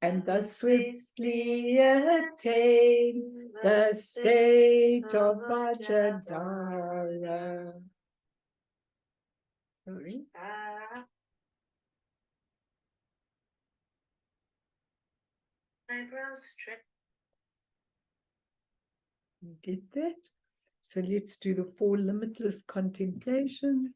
and thus swiftly attain the state of Vajradhara. Sorry. Eyebrows straight. Get that? So let's do the 4 limitless contemplations.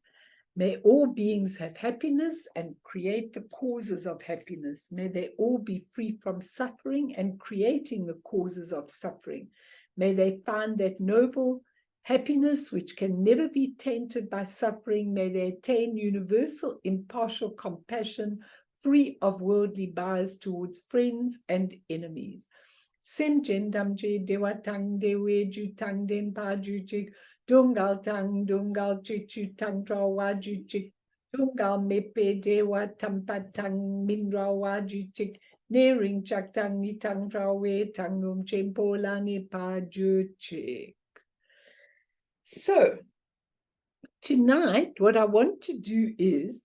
May all beings have happiness and create the causes of happiness. May they all be free from suffering and creating the causes of suffering. May they find that noble happiness which can never be tainted by suffering. May they attain universal impartial compassion, free of worldly bias towards friends and enemies. Sem jendamje dewatang dewe jutang den pa jujik Dungal tang, dungal chichu tang trawa juchik, dungal mepe dewa tampatang mindrawa juchik, nearing chak tang ni tang trawe tangum chempola ni pa juchik. So, tonight, what I want to do is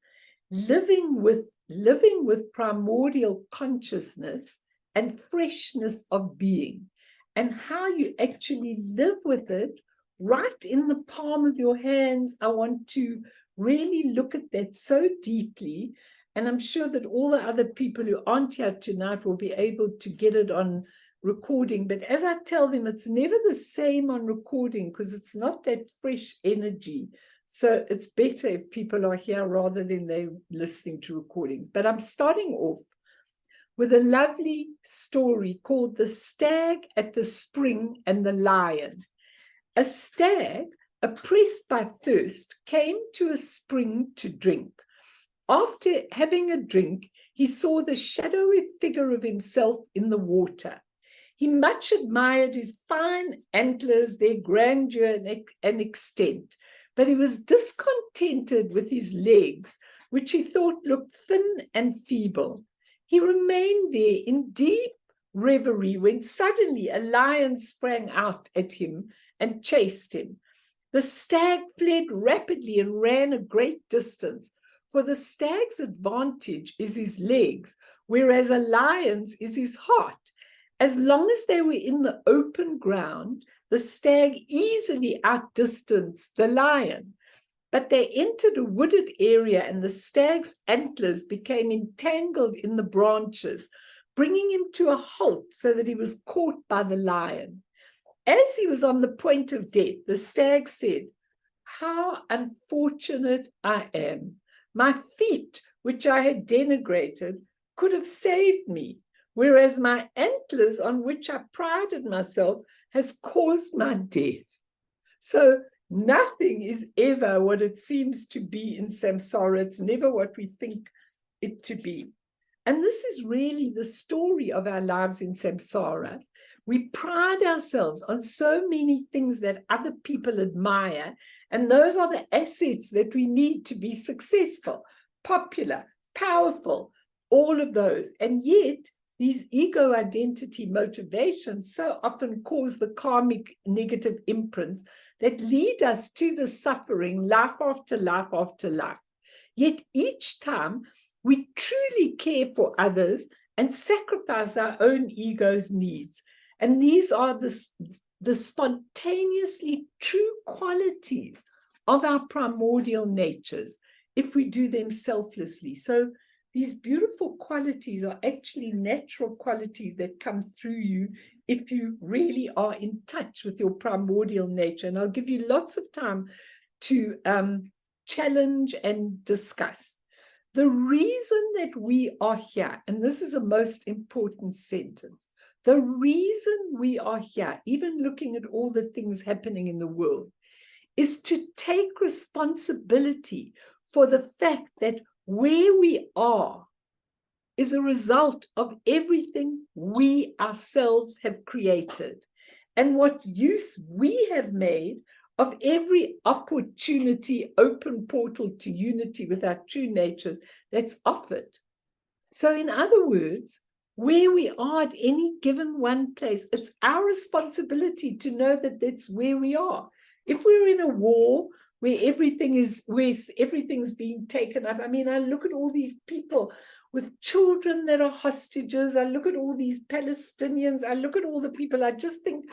living with primordial consciousness and freshness of being, and how you actually live with it right in the palm of your hands. I want to really look at that so deeply, and I'm sure that all the other people who aren't here tonight will be able to get it on recording. But as I tell them, it's never the same on recording because it's not that fresh energy. So it's better if people are here rather than they're listening to recordings. But I'm starting off with a lovely story called The Stag at the Spring and the Lion. A stag, oppressed by thirst, came to a spring to drink. After having a drink, he saw the shadowy figure of himself in the water. He much admired his fine antlers, their grandeur and extent, but he was discontented with his legs, which he thought looked thin and feeble. He remained there in deep reverie when suddenly a lion sprang out at him and chased him. The stag fled rapidly and ran a great distance, for the stag's advantage is his legs, whereas a lion's is his heart. As long as they were in the open ground, the stag easily outdistanced the lion. But they entered a wooded area, and the stag's antlers became entangled in the branches, bringing him to a halt so that he was caught by the lion. As he was on the point of death, the stag said, "How unfortunate I am. My feet, which I had denigrated, could have saved me, whereas my antlers, on which I prided myself, has caused my death." So nothing is ever what it seems to be in samsara. It's never what we think it to be. And this is really the story of our lives in samsara. We pride ourselves on so many things that other people admire, and those are the assets that we need to be successful, popular, powerful, all of those. And yet, these ego identity motivations so often cause the karmic negative imprints that lead us to the suffering life after life after life. Yet each time we truly care for others and sacrifice our own ego's needs. And these are the spontaneously true qualities of our primordial natures if we do them selflessly. So these beautiful qualities are actually natural qualities that come through you if you really are in touch with your primordial nature. And I'll give you lots of time to challenge and discuss. The reason that we are here, and this is a most important sentence, the reason we are here, even looking at all the things happening in the world, is to take responsibility for the fact that where we are is a result of everything we ourselves have created and what use we have made of every opportunity, open portal to unity with our true nature that's offered. So in other words, where we are at any given one place, it's our responsibility to know that that's where we are. If we're in a war, where everything's being taken up. I mean, I look at all these people with children that are hostages. I look at all these Palestinians. I look at all the people. I just think,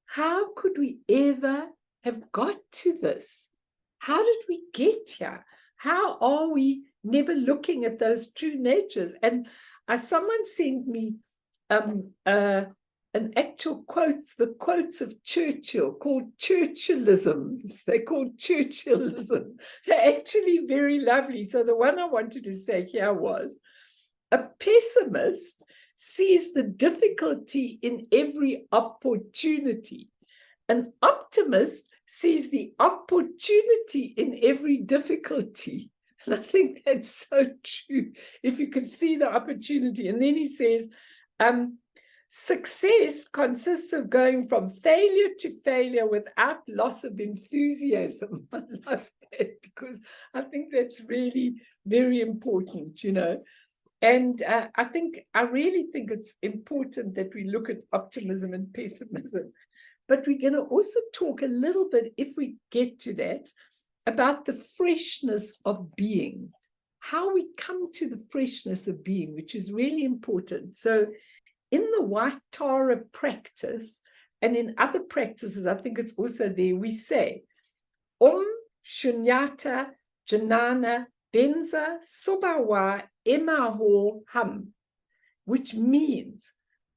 how could we ever have got to this? How did we get here? How are we never looking at those true natures? And someone sent me an actual the quotes of Churchill, called Churchillisms. They're called Churchillism. They're actually very lovely. So the one I wanted to say here was, a pessimist sees the difficulty in every opportunity. An optimist sees the opportunity in every difficulty. And I think that's so true. If you can see the opportunity. And then he says, success consists of going from failure to failure without loss of enthusiasm. I love that, because I think that's really very important, you know. And I really think it's important that we look at optimism and pessimism. But we're going to also talk a little bit, if we get to that, about the freshness of being, how we come to the freshness of being, which is really important. So in the White Tara practice, and in other practices, I think it's also there, we say, Shunyata Janana Benza Sobawa Emaho Ham, which means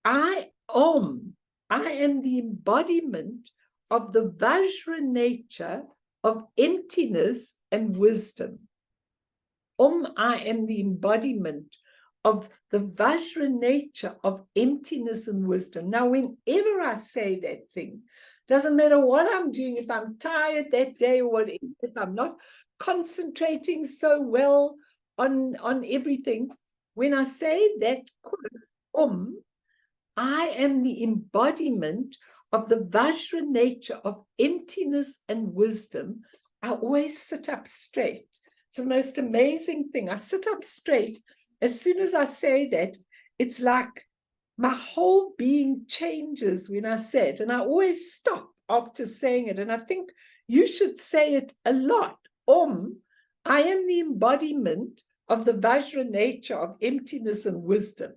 I am the embodiment of the Vajra nature of emptiness and wisdom. I am the embodiment of the Vajra nature of emptiness and wisdom. Now, whenever I say that thing, doesn't matter what I'm doing, if I'm tired that day or whatever, if I'm not concentrating so well on everything, when I say that, I am the embodiment of the Vajra nature of emptiness and wisdom, I always sit up straight. It's the most amazing thing. I sit up straight. As soon as I say that, it's like my whole being changes when I say it. And I always stop after saying it. And I think you should say it a lot. I am the embodiment of the Vajra nature of emptiness and wisdom.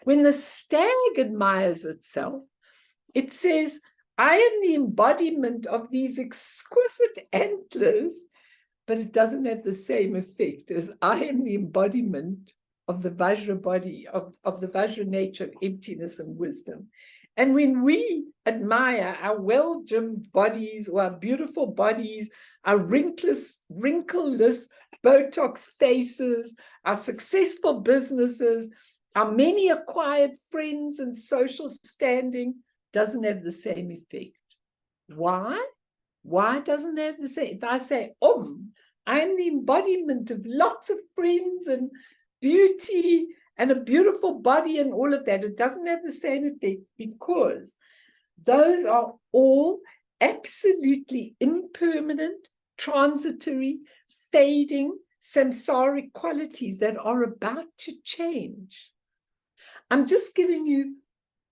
When the stag admires itself, it says, I am the embodiment of these exquisite antlers, but it doesn't have the same effect as I am the embodiment of the Vajra body, of the Vajra nature of emptiness and wisdom. And when we admire our well-gymmed bodies or our beautiful bodies, our wrinkless, Botox faces, our successful businesses, our many acquired friends and social standing, doesn't have the same effect. Why? Why doesn't it have the same? If I say, I'm the embodiment of lots of friends and beauty and a beautiful body and all of that, it doesn't have the same effect, because those are all absolutely impermanent, transitory, fading, samsaric qualities that are about to change. I'm just giving you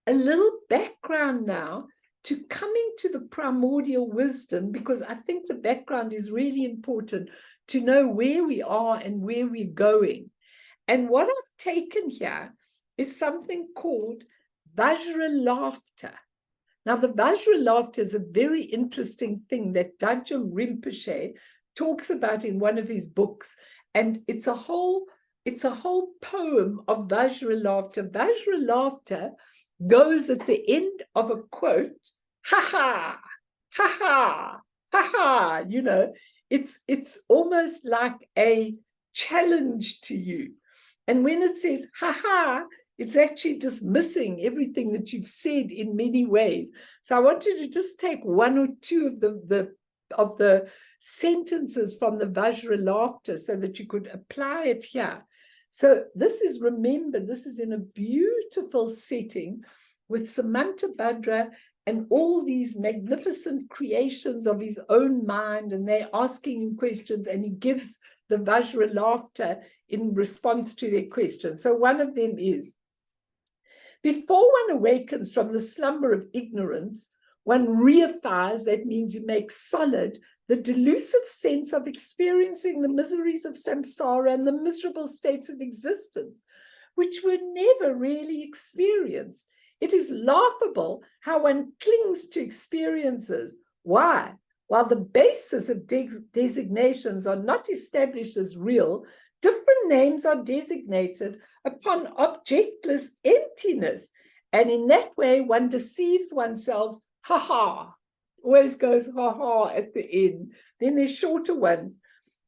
a little background now to coming to the primordial wisdom, because I think the background is really important to know where we are and where we're going. And what I've taken here is something called Vajra laughter. Now, the Vajra laughter is a very interesting thing that Dajjal Rinpoche talks about in one of his books. And it's a whole poem of Vajra laughter. Vajra laughter goes at the end of a quote, ha ha, ha ha, ha ha. You know, it's almost like a challenge to you. And when it says ha ha, it's actually dismissing everything that you've said in many ways. So I wanted to just take one or two of the sentences from the Vajra laughter so that you could apply it here. So this is, remember, this is in a beautiful setting with Samantabhadra and all these magnificent creations of his own mind, and they're asking him questions, and he gives the Vajra laughter in response to their questions. So one of them is, before one awakens from the slumber of ignorance, One reifies, that means you make solid, the delusive sense of experiencing the miseries of samsara and the miserable states of existence, which were never really experienced. It is laughable how one clings to experiences. Why? While the basis of designations are not established as real, different names are designated upon objectless emptiness. And in that way, one deceives oneself. Ha ha. Always goes ha ha at the end. Then there's shorter ones.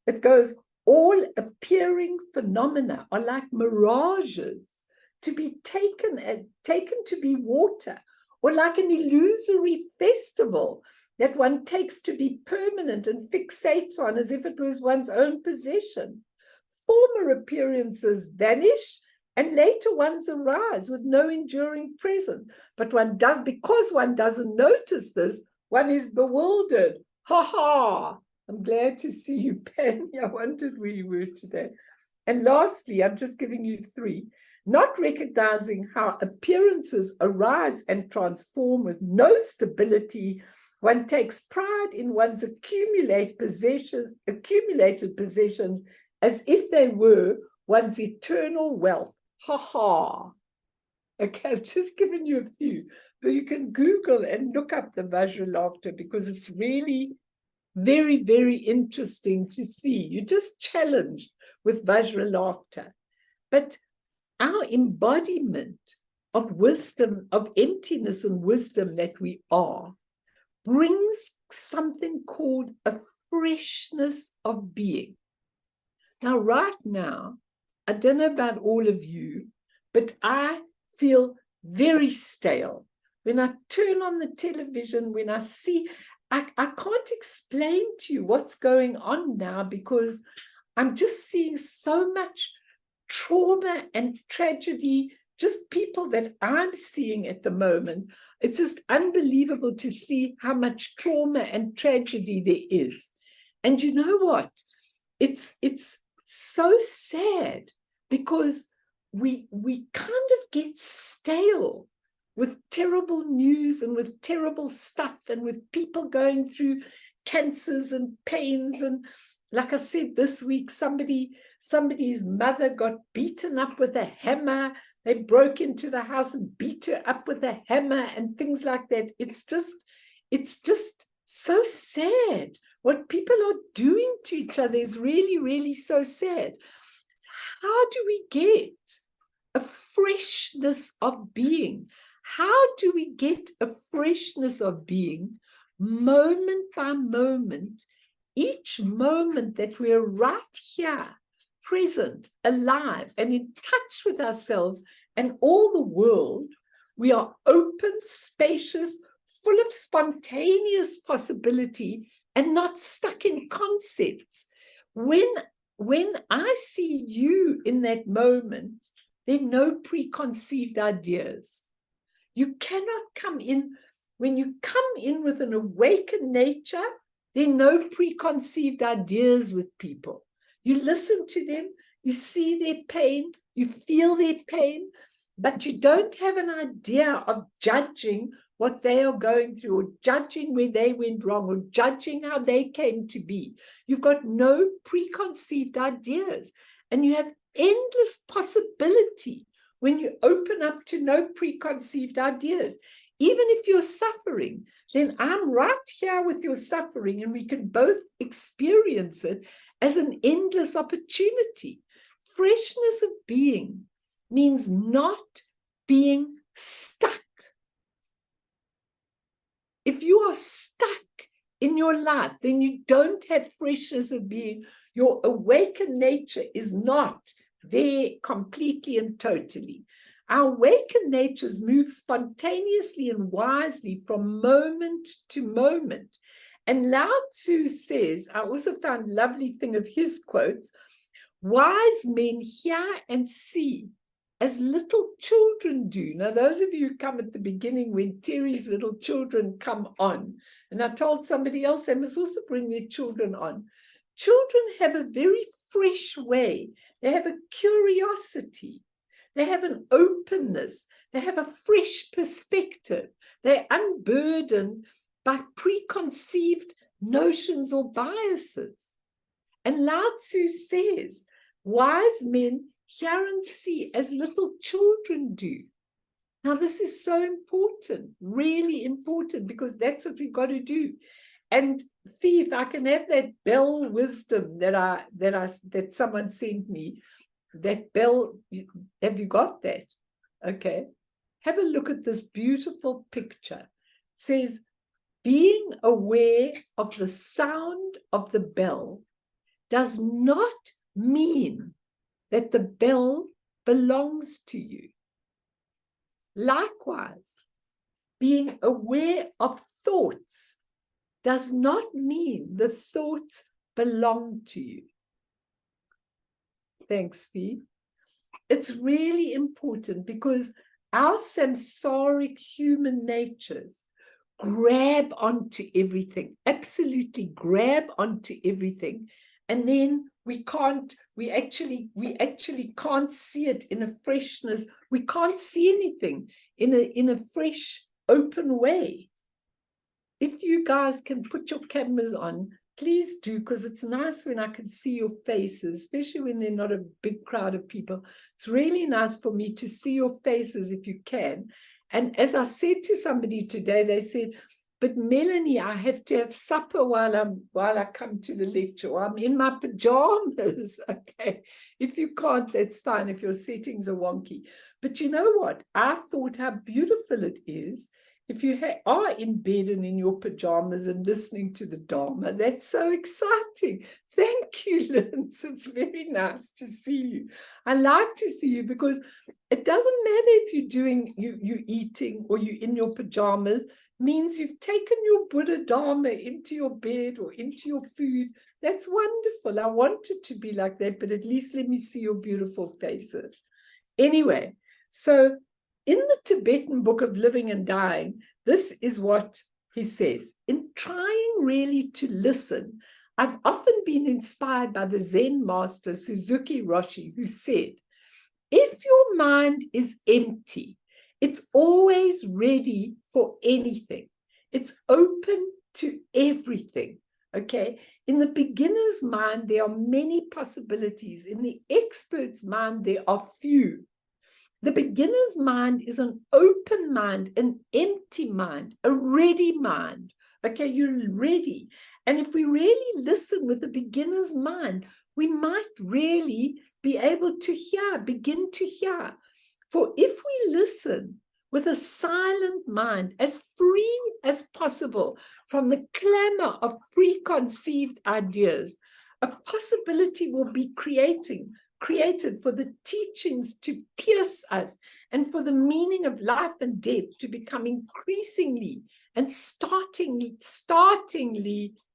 It goes, all appearing phenomena are like mirages to be taken to be water, or like an illusory festival that one takes to be permanent and fixates on as if it was one's own possession. Former appearances vanish and later ones arise with no enduring present. But because one doesn't notice this, one is bewildered. Ha ha! I'm glad to see you, Penny. I wondered where you were today. And lastly, I'm just giving you 3. Not recognizing how appearances arise and transform with no stability, one takes pride in one's accumulated possessions as if they were one's eternal wealth. Ha ha. Okay, I've just given you a few, but you can Google and look up the Vajra laughter because it's really very, very interesting to see. You're just challenged with Vajra laughter. But our embodiment of wisdom, of emptiness and wisdom that we are, brings something called a freshness of being. Now, right now, I don't know about all of you, but I feel very stale. When I turn on the television, when I see, I can't explain to you what's going on now because I'm just seeing so much trauma and tragedy, just people that I'm seeing at the moment. It's just unbelievable to see how much trauma and tragedy there is. And you know what? It's so sad because we kind of get stale with terrible news and with terrible stuff and with people going through cancers and pains. And like I said, this week, somebody's mother got beaten up with a hammer. They broke into the house and beat her up with a hammer and things like that. It's just so sad. What people are doing to each other is really, really so sad. How do we get a freshness of being? How do we get a freshness of being moment by moment, each moment that we're right here, present, alive, and in touch with ourselves and all the world? We are open, spacious, full of spontaneous possibility and not stuck in concepts. When I see you in that moment, there are no preconceived ideas. You cannot come in, when you come in with an awakened nature, there are no preconceived ideas with people. You listen to them, you see their pain, you feel their pain, but you don't have an idea of judging what they are going through, or judging where they went wrong, or judging how they came to be. You've got no preconceived ideas, and you have endless possibility when you open up to no preconceived ideas. Even if you're suffering, then I'm right here with your suffering, and we can both experience it as an endless opportunity. Freshness of being means not being stuck. If you are stuck in your life, then you don't have freshness of being. Your awakened nature is not there completely and totally. Our awakened natures move spontaneously and wisely from moment to moment. And Lao Tzu says, I also found a lovely thing of his quotes, wise men hear and see as little children do. Now, those of you who come at the beginning when Terry's little children come on, and I told somebody else they must also bring their children on. Children have a very fresh way. They have a curiosity. They have an openness. They have a fresh perspective. They're unburdened by preconceived notions or biases. And Lao Tzu says, wise men hear and see as little children do. Now, this is so important, really important, because that's what we've got to do. And Fee, if I can have that bell wisdom that someone sent me, that bell, have you got that? Okay. Have a look at this beautiful picture. It says, being aware of the sound of the bell does not mean that the bell belongs to you. Likewise, being aware of thoughts does not mean the thoughts belong to you. Thanks, Fee. It's really important because our samsaric human natures grab onto everything, absolutely grab onto everything. And then we actually can't see it in a freshness. We can't see anything in a fresh, open way. If you guys can put your cameras on, please do, because it's nice when I can see your faces, especially when they're not a big crowd of people. It's really nice for me to see your faces if you can. And as I said to somebody today, they said, but Melanie, I have to have supper while I come to the lecture. I'm in my pajamas. Okay. If you can't, that's fine if your settings are wonky. But you know what? I thought how beautiful it is if you are in bed and in your pajamas and listening to the Dharma. That's so exciting. Thank you, Linz. It's very nice to see you. I like to see you because it doesn't matter if you're doing, you eating or you're in your pajamas. Means you've taken your Buddha Dharma into your bed or into your food. That's wonderful. I want it to be like that, but at least let me see your beautiful faces. Anyway, so in the Tibetan Book of Living and Dying, this is what he says. In trying really to listen, I've often been inspired by the Zen master Suzuki Roshi, who said, if your mind is empty, it's always ready for anything. It's open to everything, okay? In the beginner's mind, there are many possibilities. In the expert's mind, there are few. The beginner's mind is an open mind, an empty mind, a ready mind. Okay, you're ready. And if we really listen with the beginner's mind, we might really be able to hear, begin to hear. For if we listen with a silent mind, as free as possible from the clamor of preconceived ideas, a possibility will be created for the teachings to pierce us and for the meaning of life and death to become increasingly and startlingly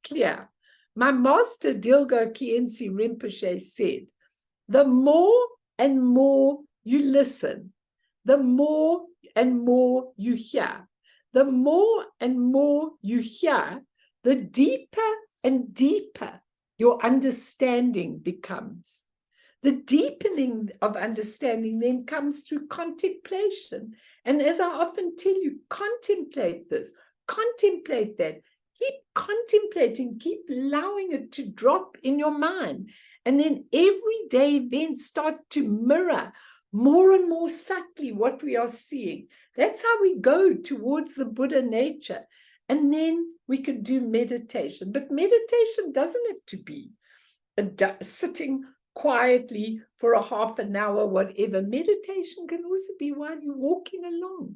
clear. My master Dilgo Khyentse Rinpoche said, the more and more you listen, the more and more you hear. The more and more you hear, the deeper and deeper your understanding becomes. The deepening of understanding then comes through contemplation. And as I often tell you, contemplate this, contemplate that. Keep contemplating, keep allowing it to drop in your mind. And then everyday events start to mirror more and more subtly what we are seeing. That's how we go towards the Buddha nature. And then we can do meditation. But meditation doesn't have to be sitting quietly for a half an hour, whatever. Meditation can also be while you're walking along.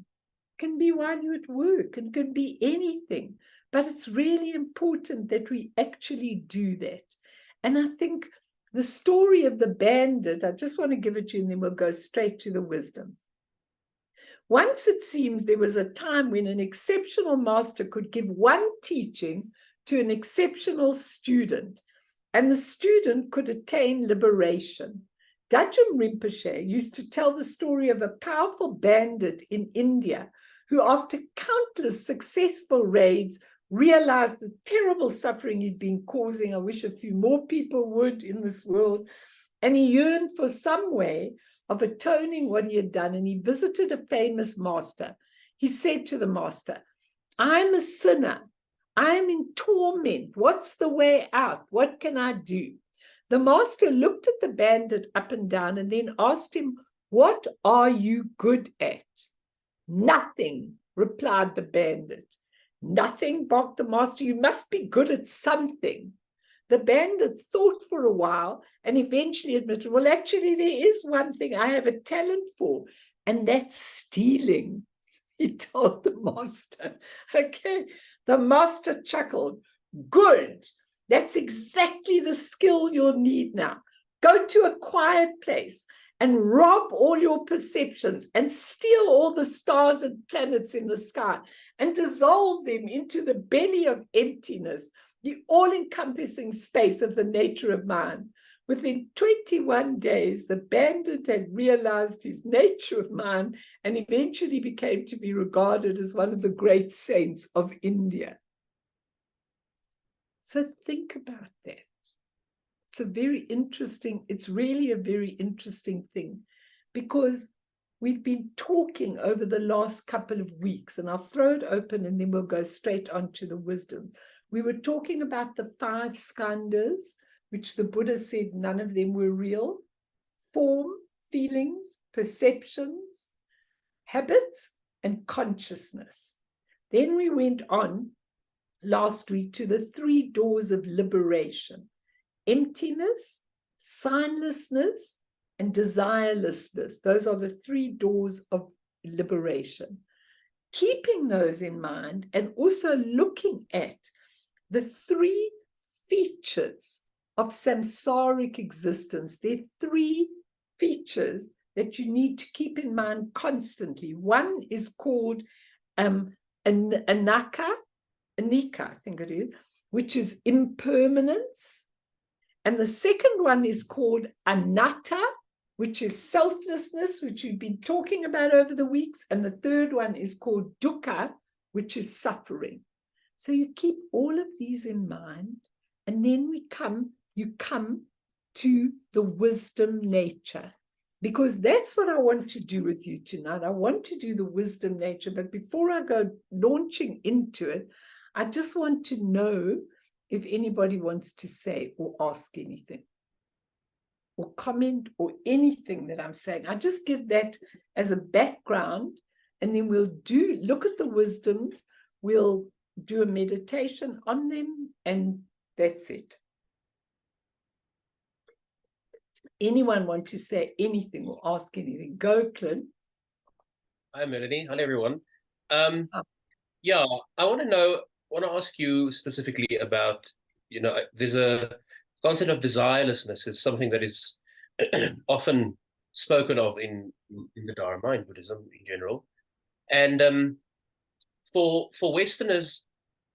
It can be while you're at work. It can be anything. But it's really important that we actually do that. And I think the story of the bandit, I just want to give it to you and then we'll go straight to the wisdoms. Once it seems there was a time when an exceptional master could give one teaching to an exceptional student, and the student could attain liberation. Dajjom Rinpoche used to tell the story of a powerful bandit in India who, after countless successful raids, realized the terrible suffering he'd been causing. I wish a few more people would in this world. And he yearned for some way of atoning what he had done. And he visited a famous master. He said to the master, I'm a sinner. I'm in torment. What's the way out? What can I do? The master looked at the bandit up and down and then asked him, what are you good at? Nothing, replied the bandit. Nothing, barked the master. You must be good at something. The bandit thought for a while and eventually admitted, well, actually, there is one thing I have a talent for, and that's stealing, he told the master. Okay, the master chuckled. Good. That's exactly the skill you'll need now. Go to a quiet place and rob all your perceptions and steal all the stars and planets in the sky and dissolve them into the belly of emptiness, the all-encompassing space of the nature of mind. Within 21 days, the bandit had realized his nature of mind and eventually became to be regarded as one of the great saints of India. So think about that. It's it's really a very interesting thing, because we've been talking over the last couple of weeks, and I'll throw it open and then we'll go straight on to the wisdom. We were talking about the 5 skandhas, which the Buddha said none of them were real: form, feelings, perceptions, habits, and consciousness. Then we went on last week to the 3 doors of liberation: emptiness, signlessness, and desirelessness. Those are the 3 doors of liberation. Keeping those in mind and also looking at the 3 features of samsaric existence. There are 3 features that you need to keep in mind constantly. One is called anika, I think it is, which is impermanence. And the second one is called anatta, which is selflessness, which we've been talking about over the weeks. And the third one is called dukkha, which is suffering. So you keep all of these in mind, and then you come to the wisdom nature, because that's what I want to do with you tonight. I want to do the wisdom nature, but before I go launching into it, I just want to know if anybody wants to say or ask anything or comment or anything that I'm saying. I just give that as a background, and then we'll look at the wisdoms, we'll do a meditation on them, and that's it. Anyone want to say anything or ask anything? Go, Clint. Hi, Melanie. Hello, everyone. Yeah, I want to ask you specifically about, there's a concept of desirelessness is something that is often spoken of in the Dharma, in Buddhism in general. And for Westerners,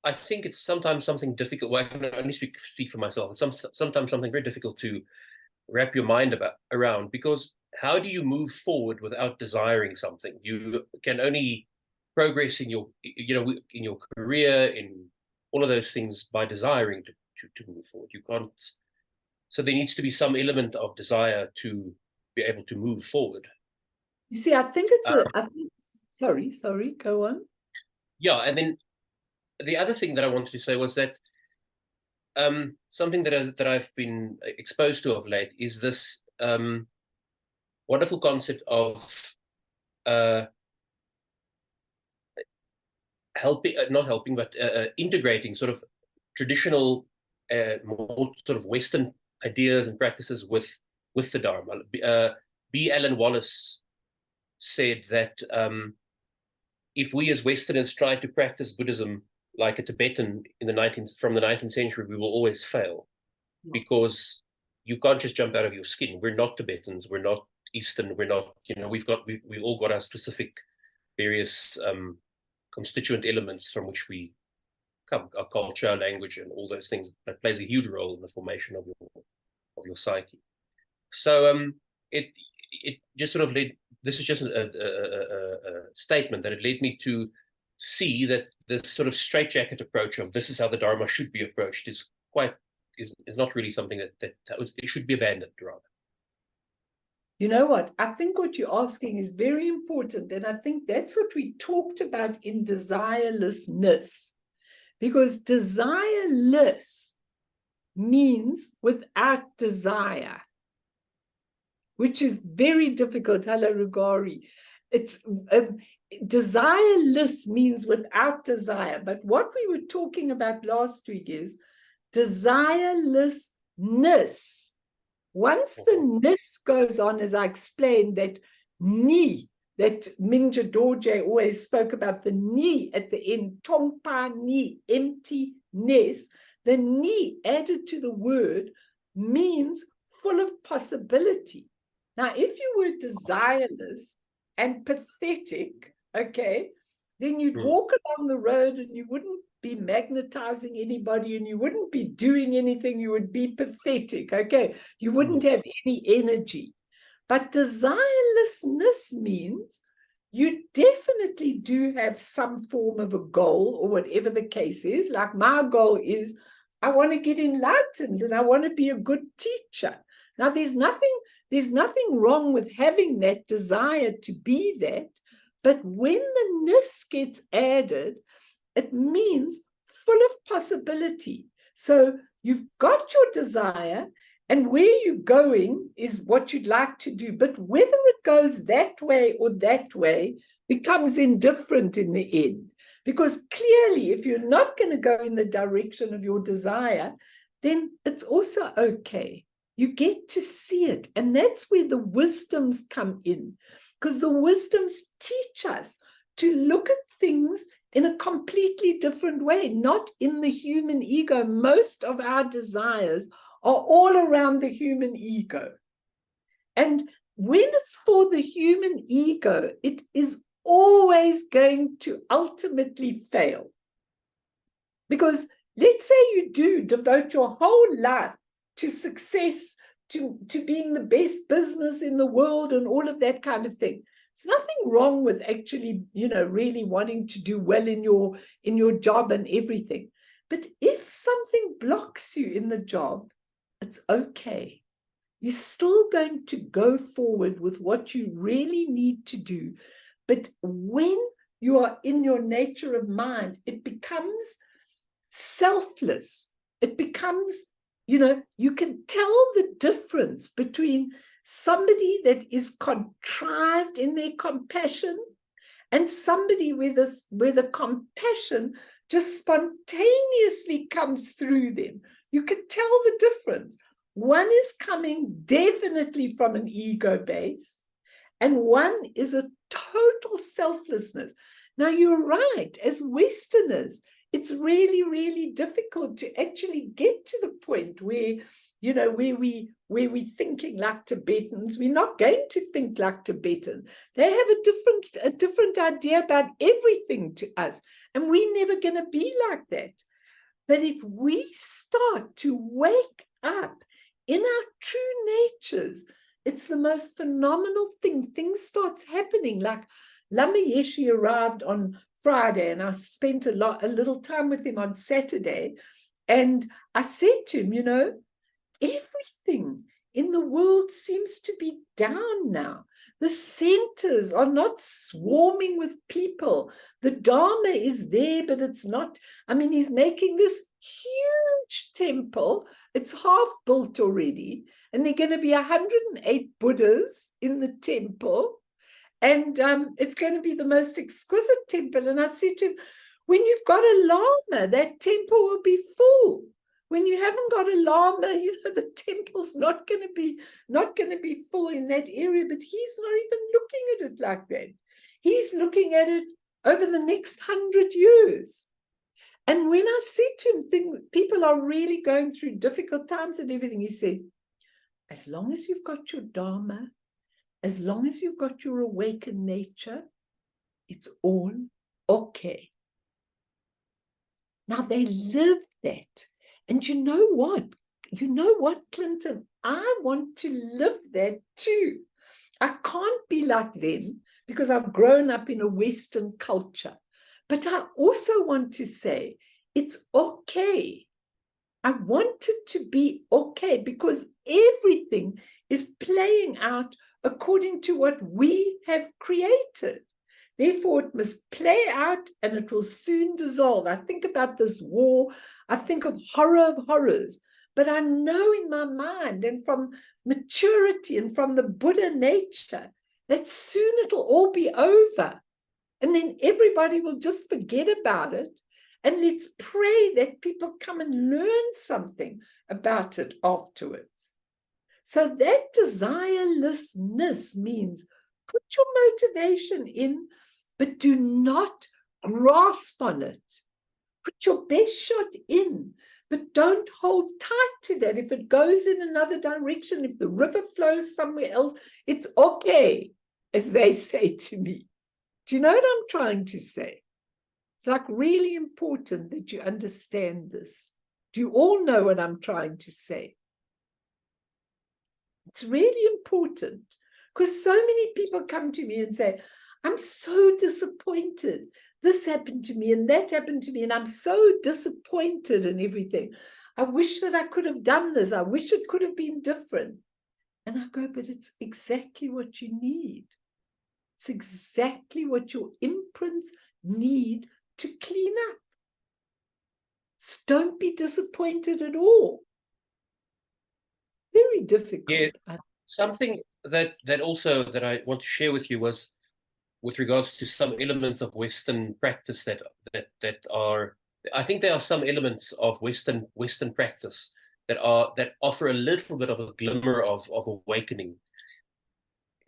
I think it's sometimes something difficult. Well, I can only speak for myself. It's sometimes something very difficult to wrap your mind around, because how do you move forward without desiring something? You can only progress in your career, in all of those things, by desiring to move forward. You can't. So there needs to be some element of desire to be able to move forward. You see, I think sorry, go on. Yeah, and then the other thing that I wanted to say was that something that I've been exposed to of late is this wonderful concept of integrating sort of traditional, more sort of Western ideas and practices with the Dharma. B. Alan Wallace said that if we as Westerners try to practice Buddhism like a Tibetan from the 19th century, we will always fail, because you can't just jump out of your skin. We're not Tibetans. We're not Eastern. We're not. We've all got our specific various constituent elements from which we come. Our culture, our language, and all those things that plays a huge role in the formation of your psyche. So it just sort of led. This is just a statement that it led me to see that this sort of straitjacket approach of this is how the Dharma should be approached is not really something that it should be abandoned, rather. You know what? I think what you're asking is very important. And I think that's what we talked about in desirelessness. Because desireless means without desire, which is very difficult. Hello, Rugari. It's desireless means without desire. But what we were talking about last week is desirelessness. Once the ness goes on, as I explained, that ni, that Minja Dorje always spoke about the ni at the end, tongpa ni, emptiness, the ni added to the word means full of possibility. Now, if you were desireless and pathetic, okay, then you'd walk along the road and you wouldn't be magnetizing anybody and you wouldn't be doing anything. You would be pathetic, okay? You wouldn't have any energy. But desirelessness means you definitely do have some form of a goal or whatever the case is. Like my goal is I want to get enlightened and I want to be a good teacher. Now, there's nothing wrong with having that desire to be that. But when the ness gets added, it means full of possibility. So you've got your desire, and where you're going is what you'd like to do. But whether it goes that way or that way becomes indifferent in the end. Because clearly, if you're not going to go in the direction of your desire, then it's also okay. You get to see it. And that's where the wisdoms come in. Because the wisdoms teach us to look at things in a completely different way, not in the human ego. Most of our desires are all around the human ego. And when it's for the human ego, it is always going to ultimately fail. Because let's say you do devote your whole life to success, to being the best business in the world and all of that kind of thing. There's nothing wrong with actually, really wanting to do well in your job and everything. But if something blocks you in the job, it's okay. You're still going to go forward with what you really need to do. But when you are in your nature of mind, it becomes selfless. It becomes, you can tell the difference between somebody that is contrived in their compassion and somebody where the compassion just spontaneously comes through them. You can tell the difference. One is coming definitely from an ego base, and one is a total selflessness. Now, you're right, as Westerners, it's really, really difficult to actually get to the point where, where we're thinking like Tibetans. We're not going to think like Tibetans. They have a different idea about everything to us, and we're never going to be like that. But if we start to wake up in our true natures, it's the most phenomenal thing. Things starts happening. Like Lama Yeshe arrived on Friday, and I spent a little time with him on Saturday. And I said to him, everything in the world seems to be down now. The centers are not swarming with people. The Dharma is there, but it's not. I mean, he's making this huge temple. It's half built already. And there are going to be 108 Buddhas in the temple. And it's going to be the most exquisite temple. And I said to him, when you've got a Lama, that temple will be full. When you haven't got a Lama, the temple's not going to be full in that area. But he's not even looking at it like that. He's looking at it over the next 100 years. And when I said to him, people are really going through difficult times and everything, he said, as long as you've got your Dharma, as long as you've got your awakened nature, it's all okay. Now they live that. And you know what? Clinton? I want to live that too. I can't be like them because I've grown up in a Western culture. But I also want to say it's okay I want it to be okay, because everything is playing out according to what we have created. Therefore, it must play out and it will soon dissolve. I think about this war. I think of horror of horrors. But I know in my mind and from maturity and from the Buddha nature that soon it'll all be over. And then everybody will just forget about it. And let's pray that people come and learn something about it afterwards. So that desirelessness means put your motivation in, but do not grasp on it. Put your best shot in, but don't hold tight to that. If it goes in another direction, if the river flows somewhere else, it's okay, as they say to me. Do you know what I'm trying to say? It's like really important that you understand this. Do you all know what I'm trying to say? It's really important, because so many people come to me and say, I'm so disappointed. This happened to me and that happened to me, and I'm so disappointed in everything. I wish that I could have done this. I wish it could have been different. And I go, but it's exactly what you need. It's exactly what your imprints need to clean up. So don't be disappointed at all. Very difficult. Yeah, something that also that I want to share with you was with regards to some elements of Western practice that are, I think there are some elements of Western practice that offer a little bit of a glimmer of awakening.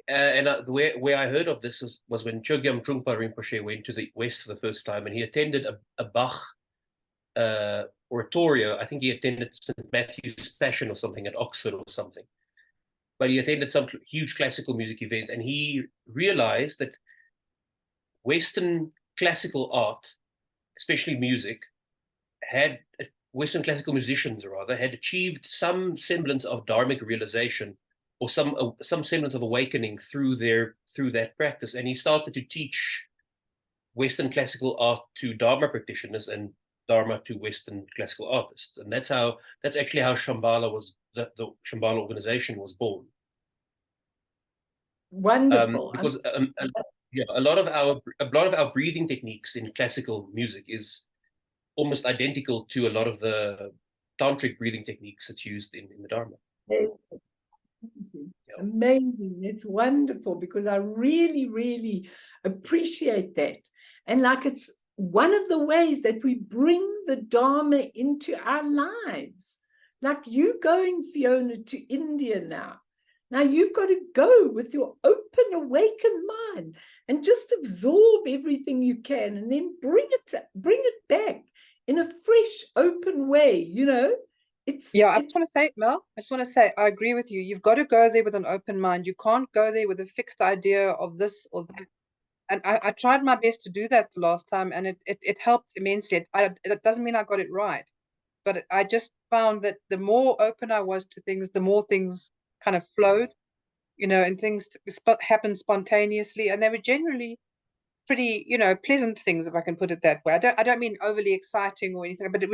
And where I heard of this was when Chogyam Trungpa Rinpoche went to the West for the first time, and he attended a Bach oratorio. I think he attended St. Matthew's Passion or something at Oxford or something. But he attended some huge classical music event, and he realized that Western classical art, especially music, Western classical musicians rather had achieved some semblance of dharmic realization, or some semblance of awakening through that practice. And he started to teach Western classical art to Dharma practitioners and Dharma to Western classical artists. And that's actually how Shambhala the Shambhala organization was born. Wonderful. Because a lot of our breathing techniques in classical music is almost identical to a lot of the tantric breathing techniques that's used in the Dharma. Amazing. Yeah. Amazing. It's wonderful, because I really, really appreciate that. And like, it's one of the ways that we bring the Dharma into our lives. Like you going, Fiona, to India now. Now you've got to go with your open, awakened mind and just absorb everything you can, and then bring it back in a fresh, open way, you know. I just want to say, Mel, I agree with you. You've got to go there with an open mind. You can't go there with a fixed idea of this or that. And I tried my best to do that the last time, and it helped immensely. It doesn't mean I got it right, but I just found that the more open I was to things, the more things kind of flowed, you know, and things happened spontaneously, and they were generally pretty, you know, pleasant things, if I can put it that way. I don't mean overly exciting or anything, but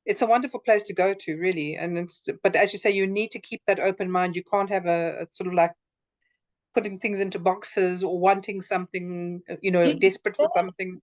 it's a wonderful place to go to, really. And but as you say, you need to keep that open mind. You can't have a sort of like putting things into boxes or wanting something, you know, desperate for something.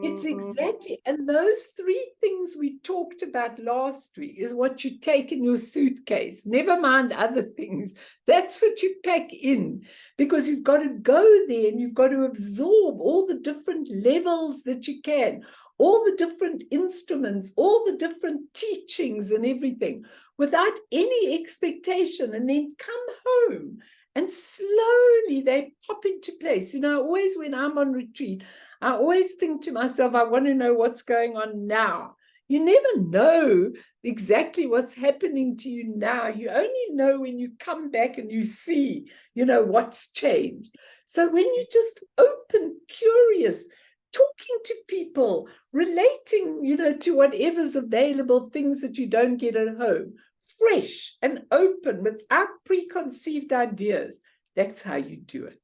It's exactly. And those three things we talked about last week is what you take in your suitcase. Never mind other things. That's what you pack in, because you've got to go there and you've got to absorb all the different levels that you can, all the different instruments, all the different teachings and everything, without any expectation, and then come home and slowly they pop into place. You know, always when I'm on retreat, I always think to myself, I want to know what's going on now. You never know exactly what's happening to you now. You only know when you come back and you see, you know, what's changed. So when you're just open, curious, talking to people, relating, you know, to whatever's available, things that you don't get at home, fresh and open without preconceived ideas, that's how you do it.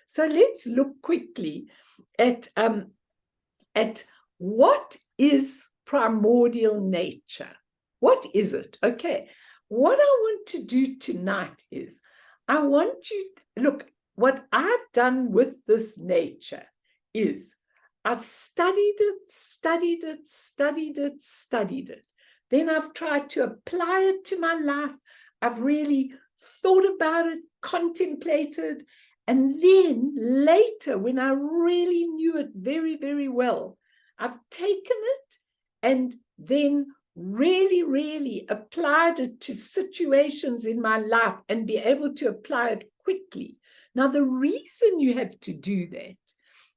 So let's look quickly at what is primordial nature. What is it? Okay. What I want to do tonight is I want you, look, what I've done with this nature is I've studied it. Then I've tried to apply it to my life. I've really thought about it, contemplated, and then later, when I really knew it very, very well, I've taken it and then really applied it to situations in my life and be able to apply it quickly. Now, the reason you have to do that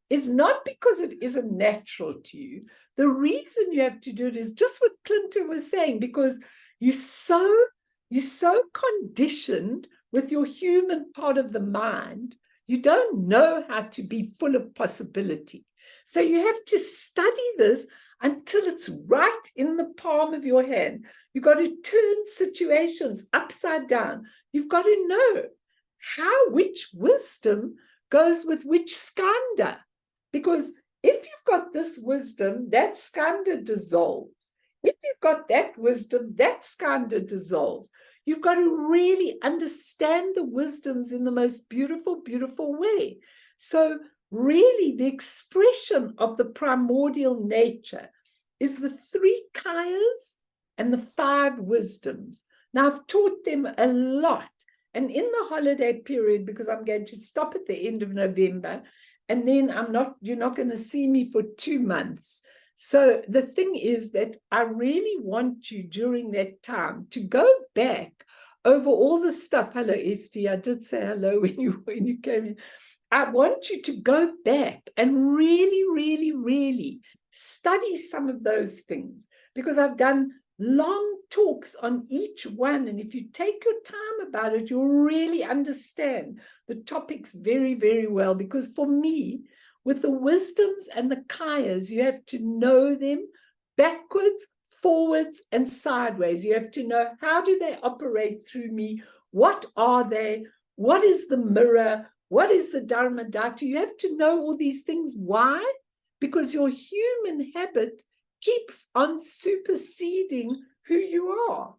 is not because it isn't natural to you. The reason you have to do it is just what Clinton was saying, because you're so conditioned with your human part of the mind, you don't know how to be full of possibility. So you have to study this until it's right in the palm of your hand. You've got to turn situations upside down. You've got to know which wisdom goes with which skanda. Because if you've got this wisdom, that skanda dissolves. If you've got that wisdom, that skanda dissolves. You've got to really understand the wisdoms in the most beautiful, beautiful way. So really, the expression of the primordial nature is the 3 kayas and the 5 wisdoms. Now, I've taught them a lot. And in the holiday period, because I'm going to stop at the end of November, and then you're not going to see me for 2 months. So the thing is that I really want you during that time to go back over all the stuff. Hello, Esty. I did say hello when you came in. I want you to go back and really study some of those things, because I've done long talks on each one. And if you take your time about it, you'll really understand the topics very, very well. Because for me, with the wisdoms and the kayas, you have to know them backwards, forwards, and sideways. You have to know, how do they operate through me? What are they? What is the mirror? What is the Dharma Dhatu? You have to know all these things. Why? Because your human habit keeps on superseding who you are.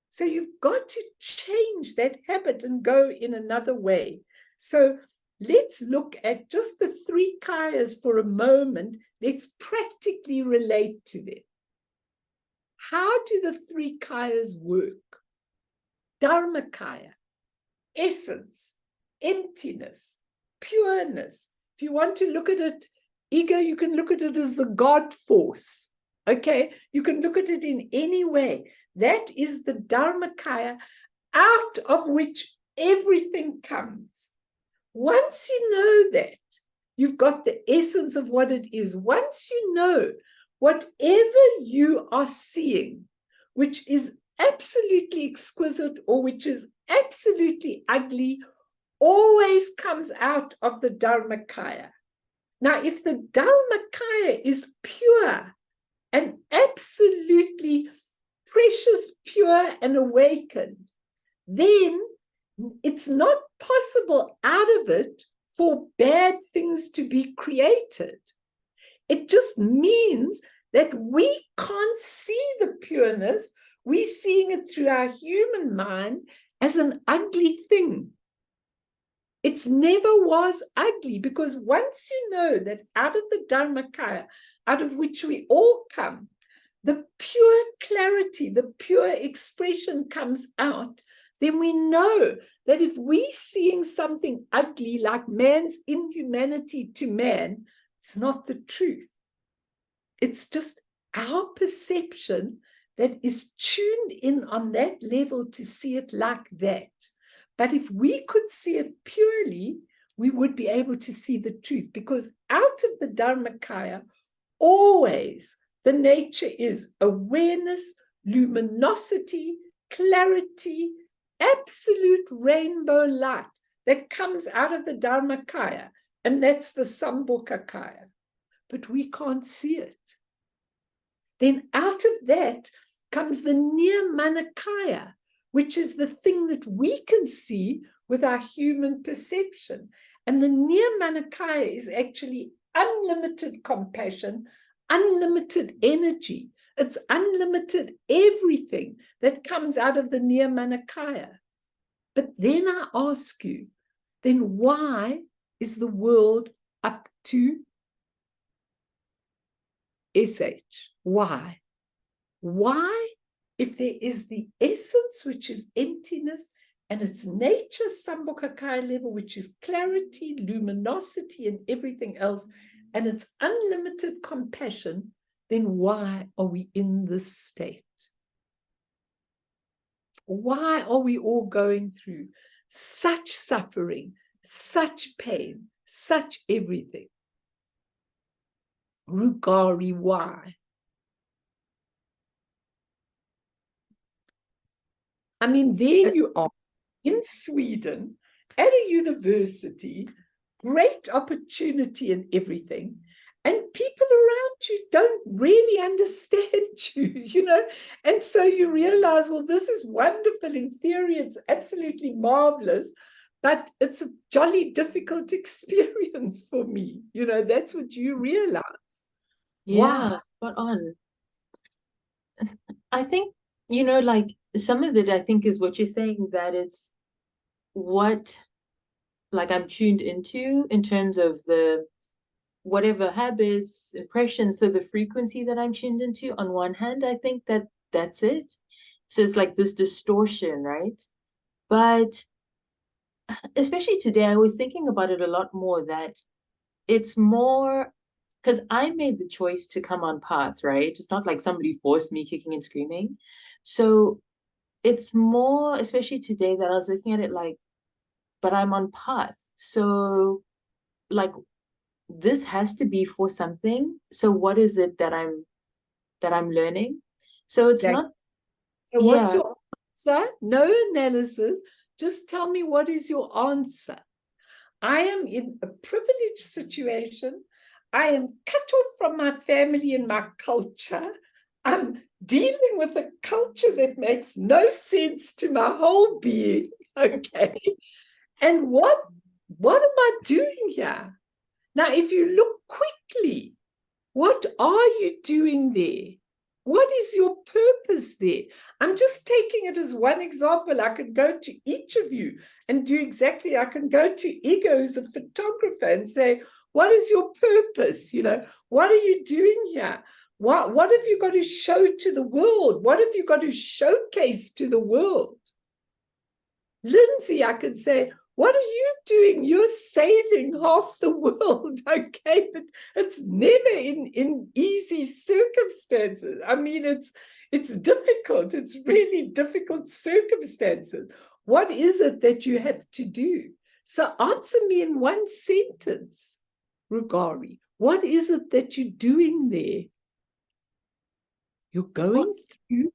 So you've got to change that habit and go in another way. So let's look at just the 3 kayas for a moment. Let's practically relate to them. How do the 3 kayas work? Dharmakaya, essence, emptiness, pureness. If you want to look at it, ego, you can look at it as the God force. Okay, you can look at it in any way. That is the Dharmakaya, out of which everything comes. Once you know that, you've got the essence of what it is. Once you know whatever you are seeing, which is absolutely exquisite or which is absolutely ugly, always comes out of the Dharmakaya. Now, if the Dharmakaya is pure and absolutely precious, pure, and awakened, then it's not possible out of it for bad things to be created. It just means that we can't see the pureness. We're seeing it through our human mind as an ugly thing. It never was ugly, because once you know that out of the Dharmakaya, out of which we all come, the pure clarity, the pure expression comes out, then we know that if we're seeing something ugly like man's inhumanity to man, it's not the truth. It's just our perception that is tuned in on that level to see it like that. But if we could see it purely, we would be able to see the truth, because out of the Dharmakaya, always the nature is awareness, luminosity, clarity, absolute rainbow light that comes out of the Dharmakaya, and that's the Sambhogakaya. But we can't see it. Then out of that comes the Nirmanakaya, which is the thing that we can see with our human perception. And the Nirmanakaya is actually unlimited compassion, unlimited energy, It's unlimited, everything that comes out of the Nirmanakaya. But then I ask you, then why is the world up to SH? Why? Why, if there is the essence, which is emptiness, and its nature, Sambhogakaya level, which is clarity, luminosity, and everything else, and its unlimited compassion, then why are we in this state? Why are we all going through such suffering, such pain, such everything? Rugari, why? I mean, there you are in Sweden at a university, great opportunity and everything. And people around you don't really understand you, you know. And so you realize, well, this is wonderful. In theory, it's absolutely marvelous, but it's a jolly difficult experience for me. You know, that's what you realize. Yeah, Wow. spot on. I think, you know, like some of it, I think, is what you're saying, that it's what, like, I'm tuned into in terms of the whatever habits, impressions, so the frequency that I'm tuned into on one hand, I think that that's it. So it's like this distortion, right? But especially today, I was thinking about it a lot more, that it's more because I made the choice to come on path, right? It's not like somebody forced me kicking and screaming. So it's more, especially today, that I was looking at it like, but I'm on path. So like this has to be for something. So what is it that I'm learning? So it's not, So what's yeah. your answer? No analysis. Just tell me, what is your answer? I am in a privileged situation. I am cut off from my family and my culture. I'm dealing with a culture that makes no sense to my whole being. Okay. And what am I doing here? Now, if you look quickly, what are you doing there? What is your purpose there? I'm just taking it as one example. I could go to each of you and do exactly. I can go to Ego, who's a photographer, and say, what is your purpose? You know, what are you doing here? What have you got to show to the world? What have you got to showcase to the world? Lindsay, I could say, what are you doing? You're saving half the world, okay? But it's never in easy circumstances. I mean, it's difficult. It's really difficult circumstances. What is it that you have to do? So answer me in one sentence, Rugari. What is it that you're doing there? You're going through,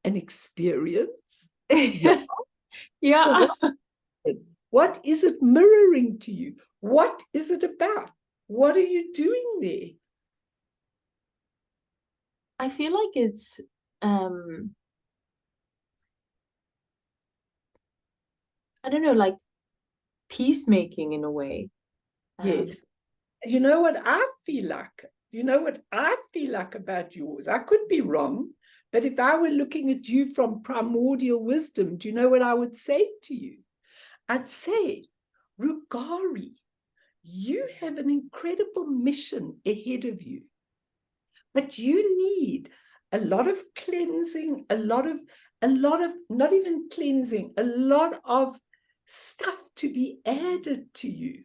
an experience. Yeah. Yeah. What is it mirroring to you? What is it about? What are you doing there? I feel like it's I don't know, like peacemaking in a way. Yes. You know what I feel like? You know what I feel like about yours? I could be wrong, but if I were looking at you from primordial wisdom, do you know what I would say to you? I'd say, Rugari, you have an incredible mission ahead of you, but you need a lot of cleansing, a lot of, not even cleansing, a lot of stuff to be added to you.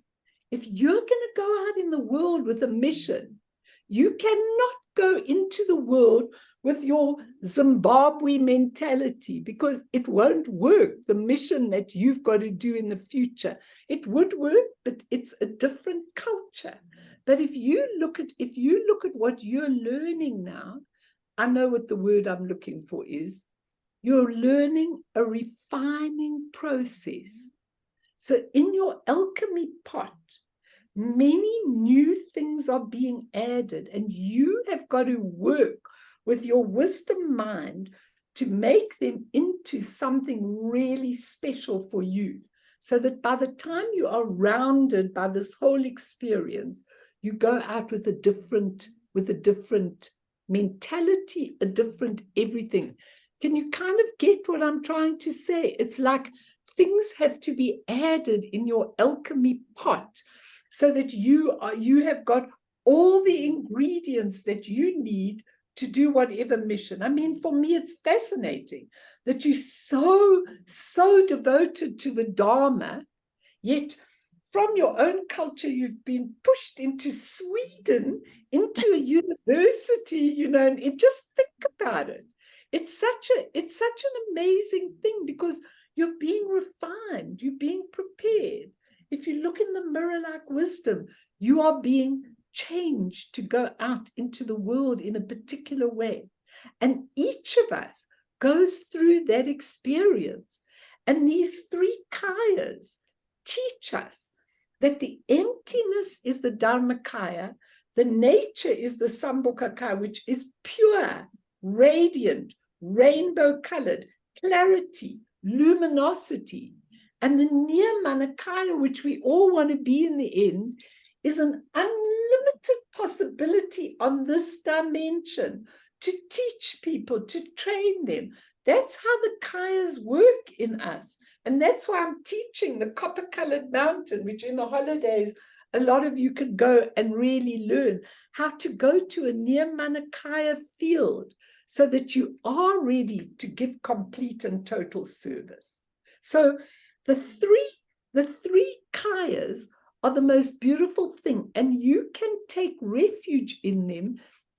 If you're going to go out in the world with a mission, you cannot go into the world with your Zimbabwe mentality, because it won't work. The mission that you've got to do in the future, it would work, but it's a different culture. But if you look at what you're learning now, I know what the word I'm looking for is. You're learning a refining process. So in your alchemy pot, many new things are being added, and you have got to work with your wisdom mind to make them into something really special for you, so that by the time you are rounded by this whole experience, you go out with a different mentality, a different everything. Can you kind of get what I'm trying to say? It's like things have to be added in your alchemy pot so that you have got all the ingredients that you need to do whatever mission. I mean, for me, it's fascinating that you're so devoted to the Dharma, yet from your own culture, you've been pushed into Sweden, into a university, you know, and just think about it. It's such an amazing thing because you're being refined, you're being prepared. If you look in the mirror like wisdom, you are being changed to go out into the world in a particular way. And each of us goes through that experience. And these three kayas teach us that the emptiness is the Dharmakaya, the nature is the Sambhogakaya, which is pure, radiant, rainbow-colored, clarity, luminosity. And the Nirmanakaya, which we all want to be in the end, is an unlimited possibility on this dimension to teach people, to train them. That's how the kayas work in us. And that's why I'm teaching the copper-colored mountain, which in the holidays, a lot of you could go and really learn how to go to a Nirmanakaya field so that you are ready to give complete and total service. So the three kayas are the most beautiful thing, and you can take refuge in them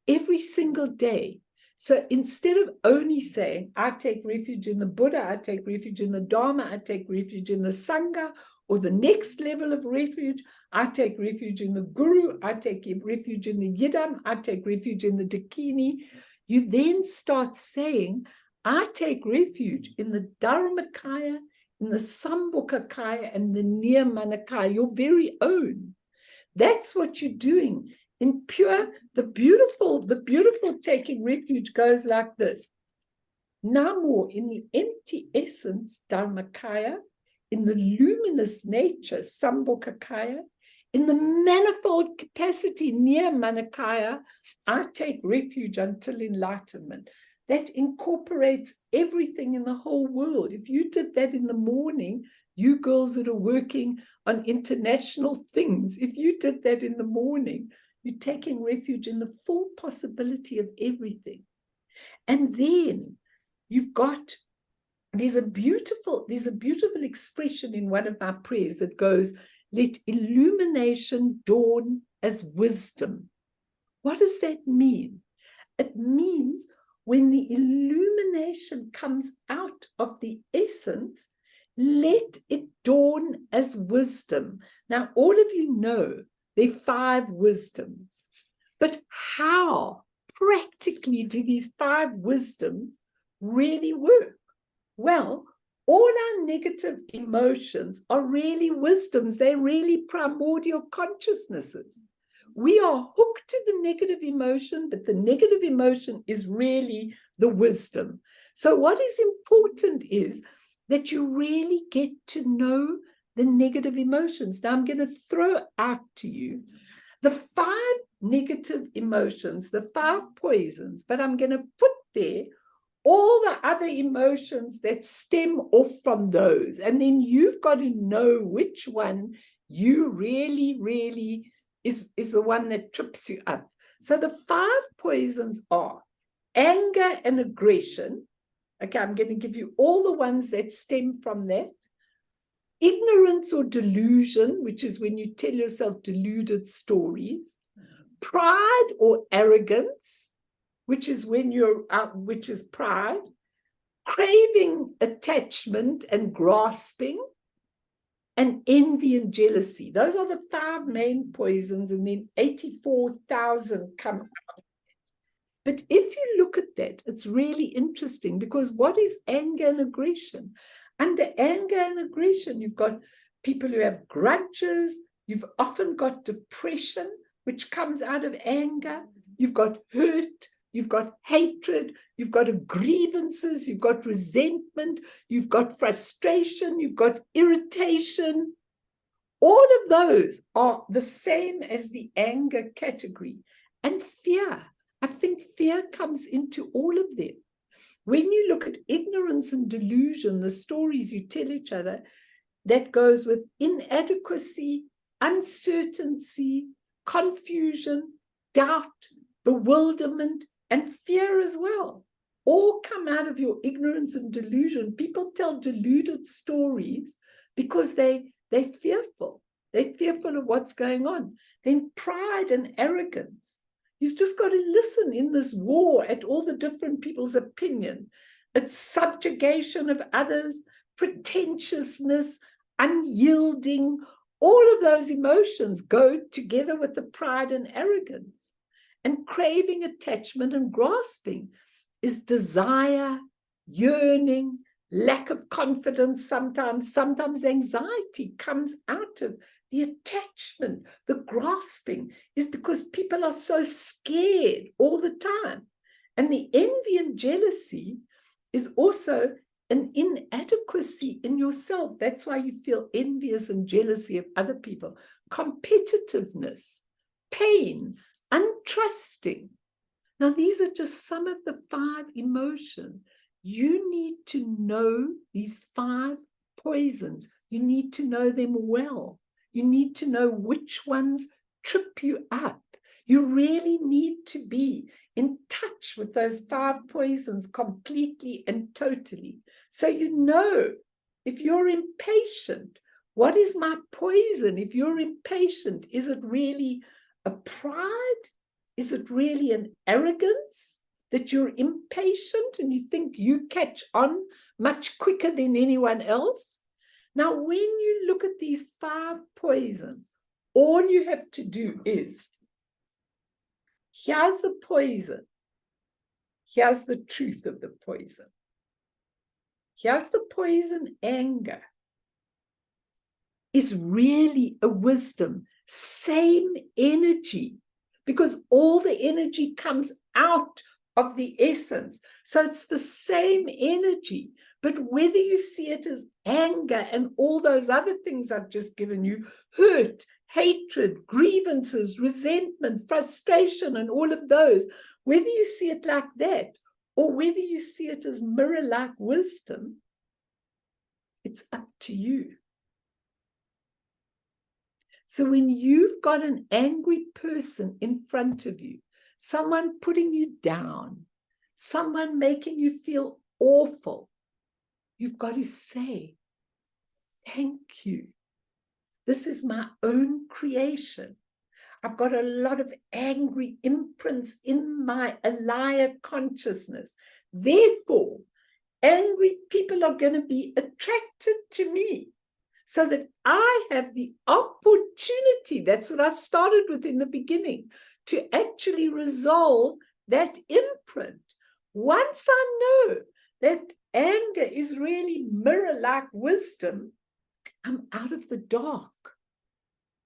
every single day. So instead of only saying, I take refuge in the Buddha, I take refuge in the Dharma, I take refuge in the Sangha, or the next level of refuge, I take refuge in the Guru, I take refuge in the Yidam, I take refuge in the Dakini, you then start saying, I take refuge in the Dharmakaya, in the Sambhogakaya, and the Nirmanakaya, your very own. That's what you're doing. In pure, the beautiful taking refuge goes like this. Namo, in the empty essence, Dharmakaya, in the luminous nature, Sambhogakaya, in the manifold capacity, Nirmanakaya, I take refuge until enlightenment. That incorporates everything in the whole world. If you did that in the morning, you girls that are working on international things, if you did that in the morning, you're taking refuge in the full possibility of everything. And then you've got, there's a beautiful expression in one of my prayers that goes, let illumination dawn as wisdom. What does that mean? It means when the illumination comes out of the essence, let it dawn as wisdom. Now, all of you know there are 5 wisdoms, but how practically do these 5 wisdoms really work? Well, all our negative emotions are really wisdoms. They're really primordial consciousnesses. We are hooked to the negative emotion, but the negative emotion is really the wisdom. So what is important is that you really get to know the negative emotions. Now I'm going to throw out to you the 5 negative emotions, the 5 poisons, but I'm going to put there all the other emotions that stem off from those. And then you've got to know which one you really is the one that trips you up. So the 5 poisons are anger and aggression. Okay, I'm going to give you all the ones that stem from that. Ignorance or delusion, which is when you tell yourself deluded stories. Pride or arrogance, which is when you're out, which is pride. Craving, attachment and grasping. And envy and jealousy. Those are the 5 main poisons, and then 84,000 come out. But if you look at that, it's really interesting, because what is anger and aggression? Under anger and aggression, you've got people who have grudges. You've often got depression, which comes out of anger. You've got hurt. You've got hatred, you've got grievances, you've got resentment, you've got frustration, you've got irritation. All of those are the same as the anger category. And fear. I think fear comes into all of them. When you look at ignorance and delusion, the stories you tell each other, that goes with inadequacy, uncertainty, confusion, doubt, bewilderment, and fear as well. All come out of your ignorance and delusion. People tell deluded stories because they're fearful. They're fearful of what's going on. Then pride and arrogance. You've just got to listen in this war at all the different people's opinion. It's subjugation of others, pretentiousness, unyielding. All of those emotions go together with the pride and arrogance. And craving, attachment, and grasping is desire, yearning, lack of confidence sometimes anxiety comes out of the attachment. The grasping is because people are so scared all the time. And the envy and jealousy is also an inadequacy in yourself. That's why you feel envious and jealousy of other people. Competitiveness, pain, untrusting. Now, these are just some of the 5 emotions. You need to know these 5 poisons. You need to know them well. You need to know which ones trip you up. You really need to be in touch with those 5 poisons completely and totally. So you know, if you're impatient, what is my poison? If you're impatient, is it really a pride? Is it really an arrogance that you're impatient and you think you catch on much quicker than anyone else? Now, when you look at these 5 poisons, all you have to do is, here's the poison. Here's the truth of the poison. Here's the poison, anger. Is really a wisdom, same energy, because all the energy comes out of the essence. So it's the same energy. But whether you see it as anger and all those other things I've just given you, hurt, hatred, grievances, resentment, frustration, and all of those, whether you see it like that, or whether you see it as mirror-like wisdom, it's up to you. So when you've got an angry person in front of you, someone putting you down, someone making you feel awful, you've got to say, thank you. This is my own creation. I've got a lot of angry imprints in my Alaya consciousness. Therefore, angry people are going to be attracted to me so that I have the opportunity, that's what I started with in the beginning, to actually resolve that imprint. Once I know that anger is really mirror-like wisdom, I'm out of the dark.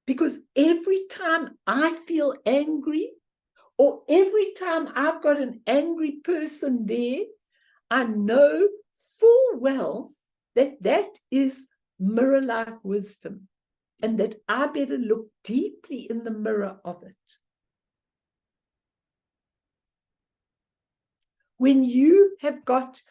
Because every time I feel angry, or every time I've got an angry person there, I know full well that that is mirror-like wisdom, and that I better look deeply in the mirror of it. When you have got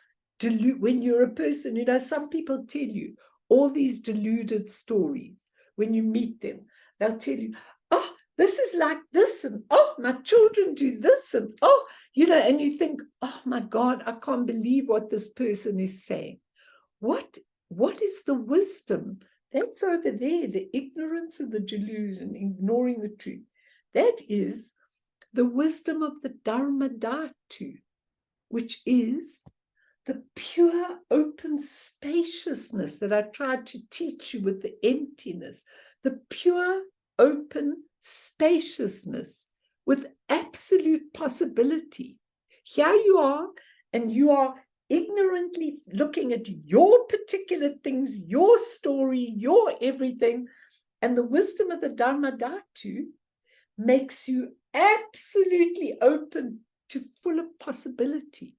when you're a person, you know, some people tell you all these deluded stories. When you meet them, they'll tell you, oh, this is like this, and oh, my children do this, and oh, you know, and you think, oh my God, I can't believe what this person is saying. What is the wisdom? That's over there, the ignorance of the delusion, ignoring the truth. That is the wisdom of the Dharma Dhatu, which is the pure open spaciousness that I tried to teach you with the emptiness, the pure open spaciousness with absolute possibility. Here you are, and you are ignorantly looking at your particular things, your story, your everything, and the wisdom of the Dharma Dhatu makes you absolutely open to full of possibility.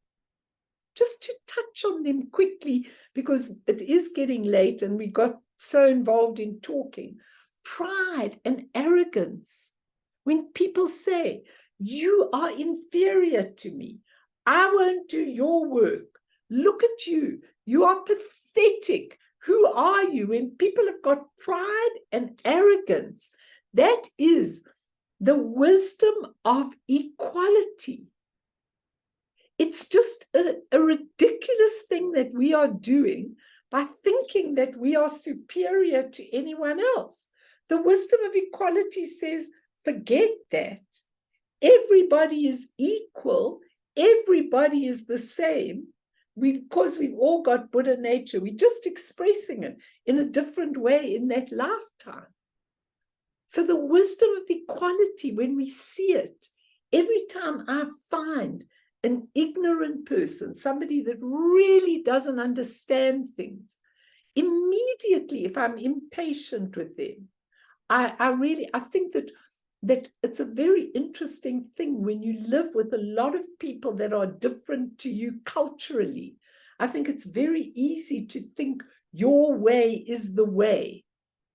Just to touch on them quickly, because it is getting late and we got so involved in talking. Pride and arrogance. When people say, You are inferior to me. I won't do your work. Look at you. You are pathetic. Who are you? When people have got pride and arrogance, that is the wisdom of equality. It's just a ridiculous thing that we are doing by thinking that we are superior to anyone else. The wisdom of equality says, forget that. Everybody is equal. Everybody is the same. Because we've all got Buddha nature, we're just expressing it in a different way in that lifetime. So the wisdom of equality, when we see it, every time I find an ignorant person, somebody that really doesn't understand things, immediately, if I'm impatient with them, I think that it's a very interesting thing when you live with a lot of people that are different to you culturally. I think it's very easy to think your way is the way.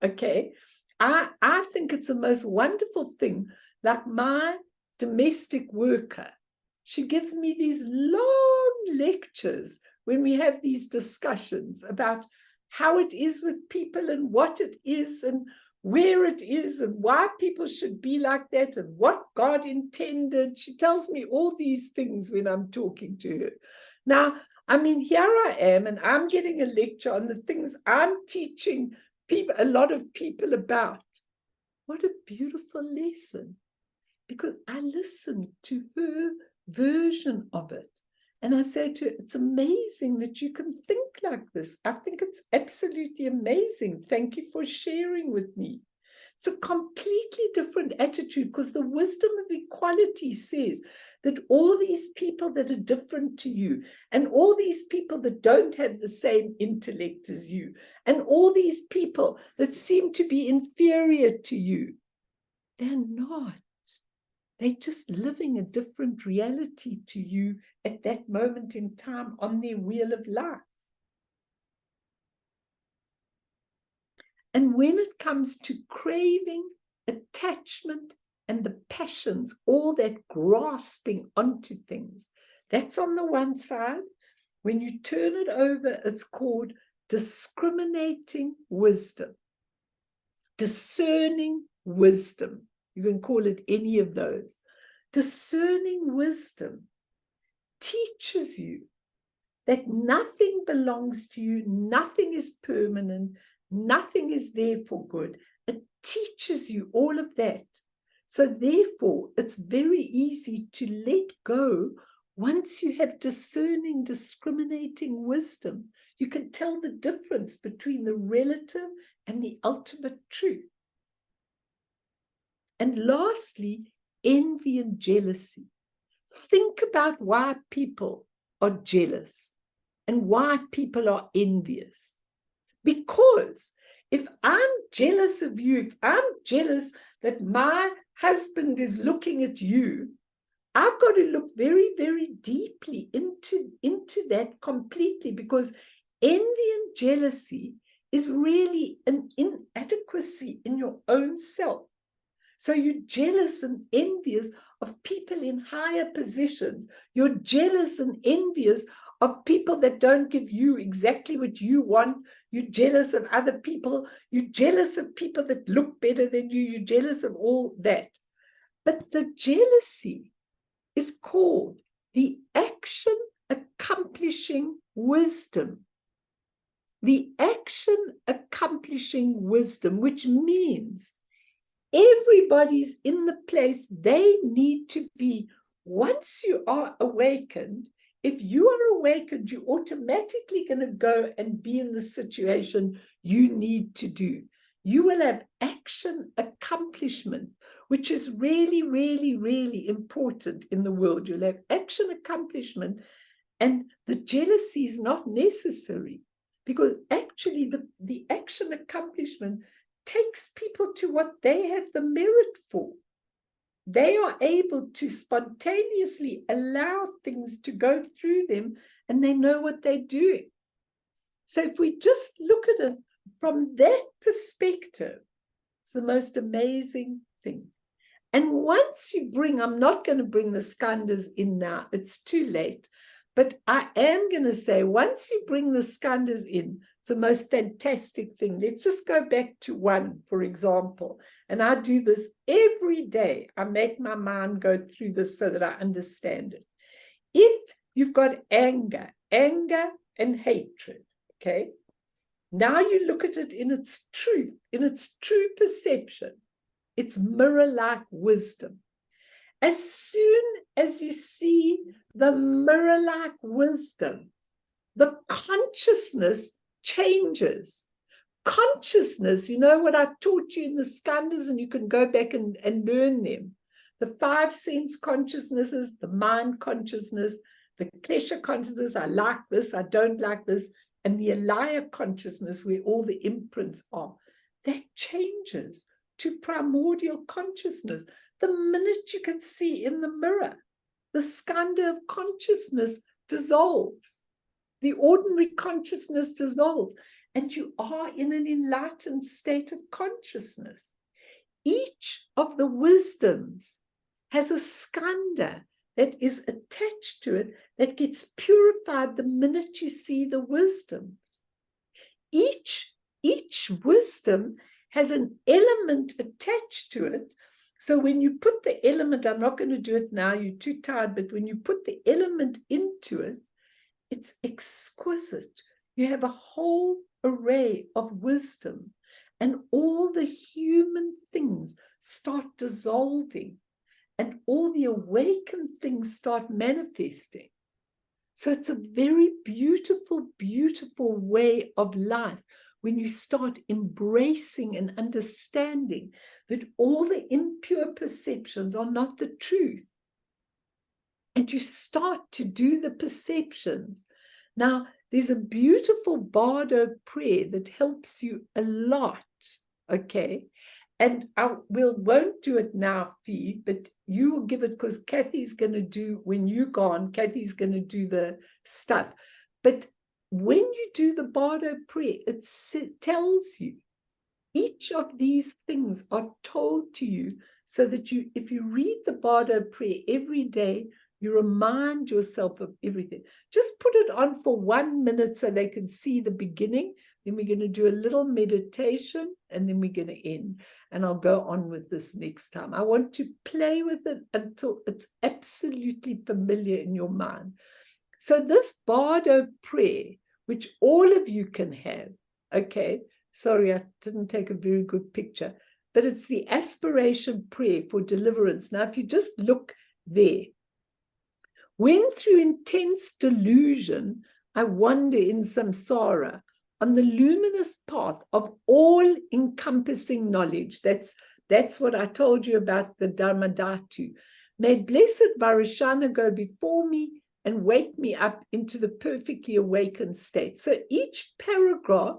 Okay. I think it's the most wonderful thing. Like my domestic worker, she gives me these long lectures when we have these discussions about how it is with people and what it is and where it is and why people should be like that and what God intended. She tells me all these things when I'm talking to her. Now, I mean, here I am and I'm getting a lecture on the things I'm teaching people, a lot of people about. What a beautiful lesson, because I listened to her version of it. And I say to her, it's amazing that you can think like this. I think it's absolutely amazing. Thank you for sharing with me. It's a completely different attitude, because the wisdom of equality says that all these people that are different to you, and all these people that don't have the same intellect as you, and all these people that seem to be inferior to you, they're not. They're just living a different reality to you at that moment in time on their wheel of life. And when it comes to craving, attachment, and the passions, all that grasping onto things, that's on the one side. When you turn it over, it's called discriminating wisdom, discerning wisdom. You can call it any of those. Discerning wisdom teaches you that nothing belongs to you, nothing is permanent, nothing is there for good. It teaches you all of that. So therefore, it's very easy to let go once you have discerning, discriminating wisdom. You can tell the difference between the relative and the ultimate truth. And lastly, envy and jealousy. Think about why people are jealous and why people are envious. Because if I'm jealous of you, if I'm jealous that my husband is looking at you, I've got to look very, very deeply into that completely, because envy and jealousy is really an inadequacy in your own self. So you're jealous and envious of people in higher positions. You're jealous and envious of people that don't give you exactly what you want. You're jealous of other people. You're jealous of people that look better than you. You're jealous of all that. But the jealousy is called the action accomplishing wisdom. The action accomplishing wisdom, which means everybody's in the place they need to be. Once you are awakened, if you are awakened, you're automatically going to go and be in the situation you need to do. You will have action accomplishment, which is really, really, really important in the world. You'll have action accomplishment, and the jealousy is not necessary, because actually the action accomplishment takes people to what they have the merit for. They are able to spontaneously allow things to go through them, and they know what they're doing. So if we just look at it from that perspective, it's the most amazing thing. And once you bring, I'm not going to bring the skandhas in now, it's too late. But I am going to say, once you bring the skandhas in, it's the most fantastic thing. Let's just go back to one, for example. And I do this every day. I make my mind go through this so that I understand it. If you've got anger and hatred, okay? Now you look at it in its truth, in its true perception. It's mirror-like wisdom. As soon as you see the mirror-like wisdom, the consciousness changes. Consciousness, you know what I taught you in the skandhas, and you can go back and learn them. The 5 sense consciousnesses, the mind consciousness, the klesha consciousness, I like this, I don't like this, and the alaya consciousness, where all the imprints are, that changes to primordial consciousness. The minute you can see in the mirror, the skandha of consciousness dissolves. The ordinary consciousness dissolves, and you are in an enlightened state of consciousness. Each of the wisdoms has a skandha that is attached to it that gets purified the minute you see the wisdoms. Each wisdom has an element attached to it. So when you put the element, I'm not going to do it now, you're too tired, but when you put the element into it, it's exquisite. You have a whole array of wisdom, and all the human things start dissolving, and all the awakened things start manifesting. So it's a very beautiful, beautiful way of life when you start embracing and understanding that all the impure perceptions are not the truth. And you start to do the perceptions. Now, there's a beautiful Bardo prayer that helps you a lot, okay? And I won't do it now, Fee, but you will give it, because Kathy's going to do, when you're gone, Kathy's going to do the stuff. But when you do the Bardo prayer, it tells you, each of these things are told to you so that you, if you read the Bardo prayer every day, you remind yourself of everything. Just put it on for 1 minute so they can see the beginning. Then we're going to do a little meditation, and then we're going to end. And I'll go on with this next time. I want to play with it until it's absolutely familiar in your mind. So this Bardo prayer, which all of you can have, okay, sorry, I didn't take a very good picture, but it's the aspiration prayer for deliverance. Now, if you just look there, when through intense delusion, I wander in samsara on the luminous path of all-encompassing knowledge. That's what I told you about the Dharmadhatu. May blessed Varishana go before me and wake me up into the perfectly awakened state. So each paragraph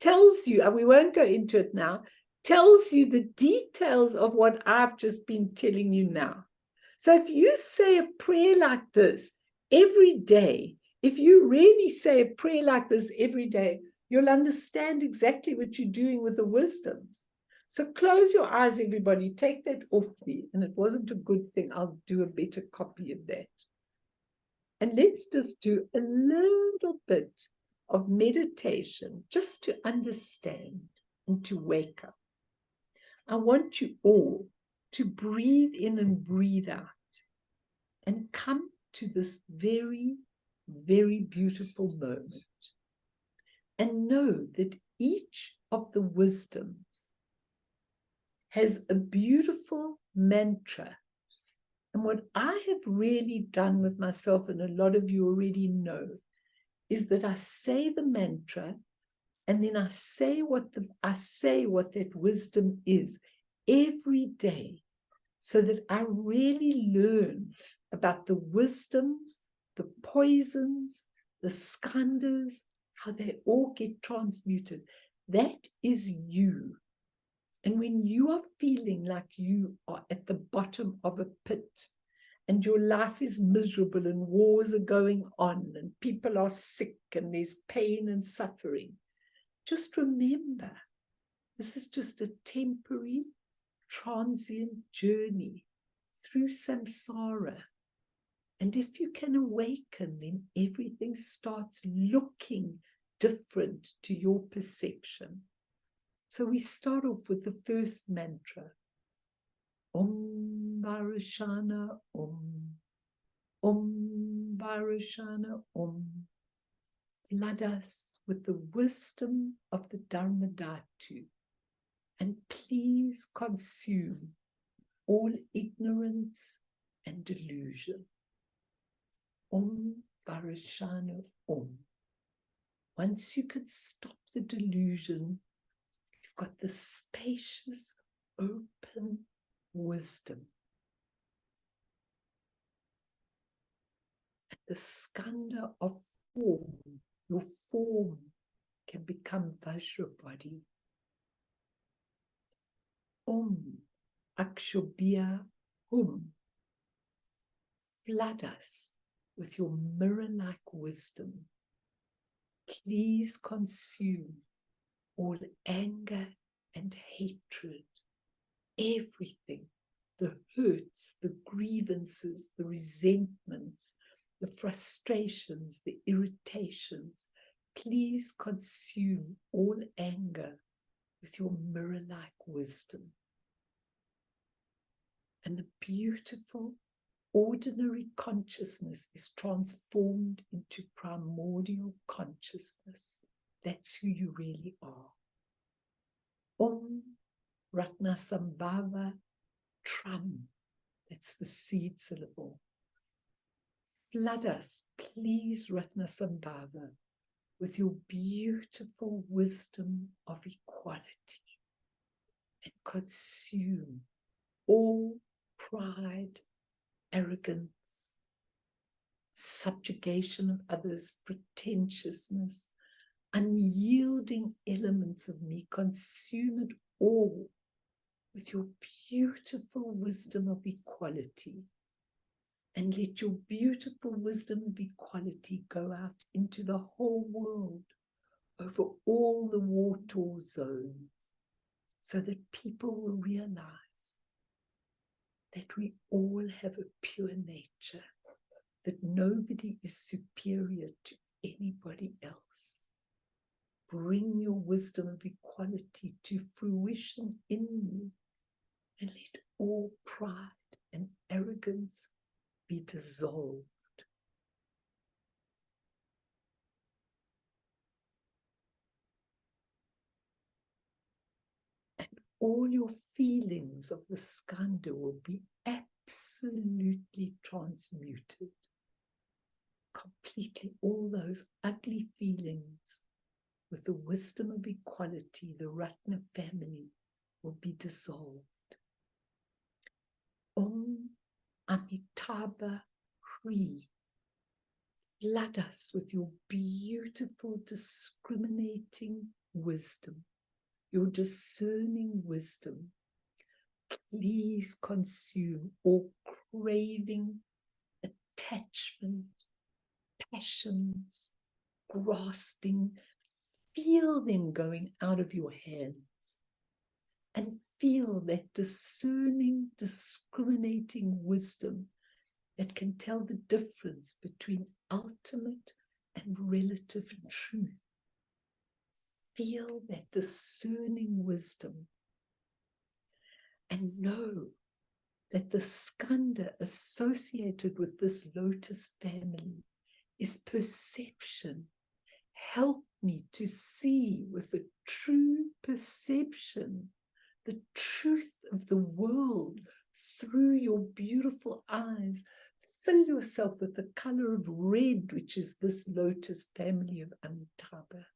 tells you, and we won't go into it now, tells you the details of what I've just been telling you now. So if you say a prayer like this every day, if you really say a prayer like this every day, you'll understand exactly what you're doing with the wisdoms. So close your eyes, everybody. Take that off me. And it wasn't a good thing. I'll do a better copy of that. And let's just do a little bit of meditation just to understand and to wake up. I want you all to breathe in and breathe out and come to this very, very beautiful moment. And know that each of the wisdoms has a beautiful mantra. And what I have really done with myself, and a lot of you already know, is that I say the mantra, and then I say what that wisdom is every day, so that I really learn about the wisdoms, the poisons, the skandhas, how they all get transmuted. That is you. And when you are feeling like you are at the bottom of a pit, and your life is miserable, and wars are going on, and people are sick, and there's pain and suffering, just remember, this is just a temporary transient journey through samsara. And if you can awaken, then everything starts looking different to your perception. So we start off with the first mantra. Om Varashana Om. Om Varashana Om. Flood us with the wisdom of the Dharmadhatu, and please consume all ignorance and delusion. Om Varashana Om. Once you can stop the delusion, you've got the spacious, open wisdom. And the skanda of form, your form can become Vajrabody. Om Akshobhya Hum. Flood us with your mirror-like wisdom. Please consume all anger and hatred, everything, the hurts, the grievances, the resentments, the frustrations, the irritations. Please consume all anger with your mirror-like wisdom. And the beautiful, ordinary consciousness is transformed into primordial consciousness. That's who you really are. Om Ratnasambhava Tram. That's the seed syllable. Flood us, please, Ratnasambhava, with your beautiful wisdom of equality, and consume all pride, arrogance, subjugation of others, pretentiousness, unyielding elements of me. Consume it all with your beautiful wisdom of equality. And let your beautiful wisdom of equality go out into the whole world, over all the war-torn zones, so that people will realize that we all have a pure nature, that nobody is superior to anybody else. Bring your wisdom of equality to fruition in me, and let all pride and arrogance be dissolved. And all your feelings of the skanda will be absolutely transmuted. Completely, all those ugly feelings, with the wisdom of equality, the Ratna family will be dissolved. Om Amitabha Hri. Flood us with your beautiful discriminating wisdom, your discerning wisdom. Please consume all craving, attachment, passions, grasping. Feel them going out of your hands, and feel that discerning, discriminating wisdom that can tell the difference between ultimate and relative truth. Feel that discerning wisdom, and know that the skanda associated with this lotus family is perception. Help me to see with a true perception the truth of the world through your beautiful eyes. Fill yourself with the color of red, which is this lotus family of Amitabha.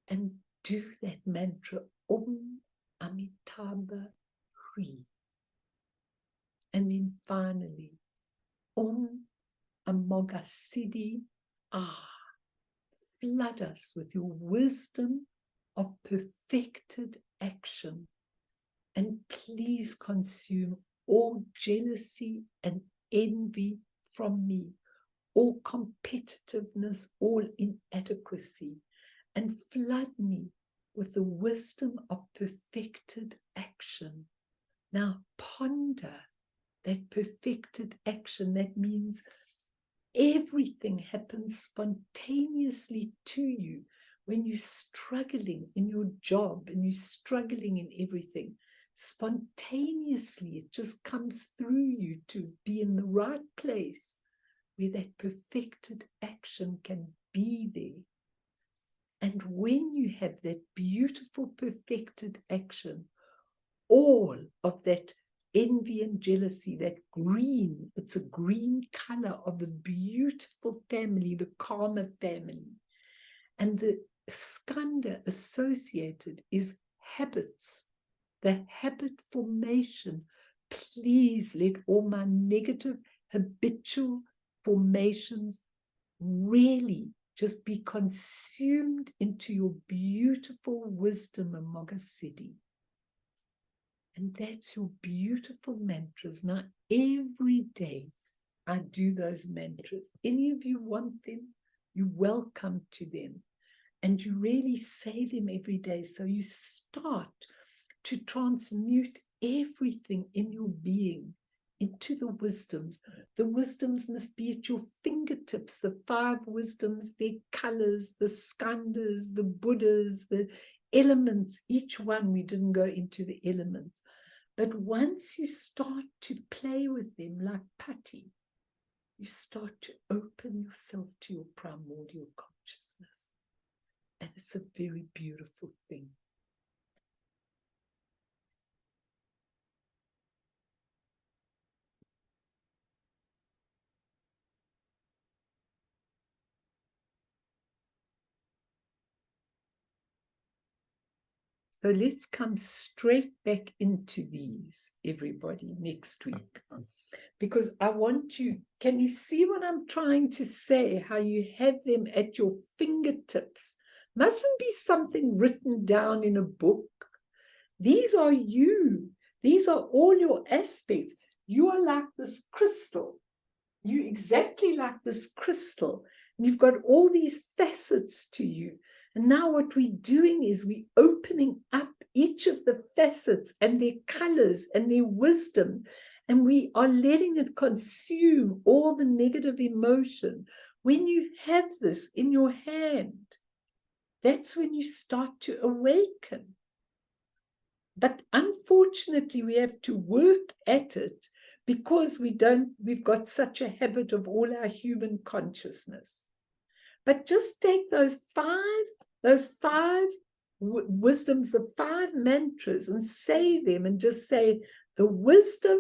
And do that mantra, Om Amitabha Hri. And then finally, Om Amoghasiddhi Ah. Flood us with your wisdom of perfected action, and please consume all jealousy and envy from me, all competitiveness, all inadequacy, and flood me with the wisdom of perfected action. action. Now ponder that perfected action. That means everything happens spontaneously to you when you're struggling in your job and you're struggling in everything. Spontaneously, it just comes through you to be in the right place where that perfected action can be there. And when you have that beautiful perfected action, all of that envy and jealousy, that green, it's a green color of the beautiful family, the karma family. And the skanda associated is habits, the habit formation. Please let all my negative habitual formations really just be consumed into your beautiful wisdom, Amoghasiddhi. And that's your beautiful mantras. Now, every day I do those mantras. Any of you want them, you're welcome to them. And you really say them every day. So you start to transmute everything in your being into the wisdoms. The wisdoms must be at your fingertips, the 5 wisdoms, their colors, the skandhas, the Buddhas, the elements, each one. We didn't go into the elements. But once you start to play with them like putty, you start to open yourself to your primordial consciousness. And it's a very beautiful thing. So let's come straight back into these, everybody, next week. Because I want you, can you see what I'm trying to say? How you have them at your fingertips. Mustn't be something written down in a book. These are you. These are all your aspects. You are like this crystal. You're exactly like this crystal. And you've got all these facets to you. And now what we're doing is we're opening up each of the facets and their colors and their wisdoms. And we are letting it consume all the negative emotion. When you have this in your hand, that's when you start to awaken. But unfortunately, we have to work at it because we've got such a habit of all our human consciousness. But just take those five wisdoms, the 5 mantras, and say them, and just say the wisdom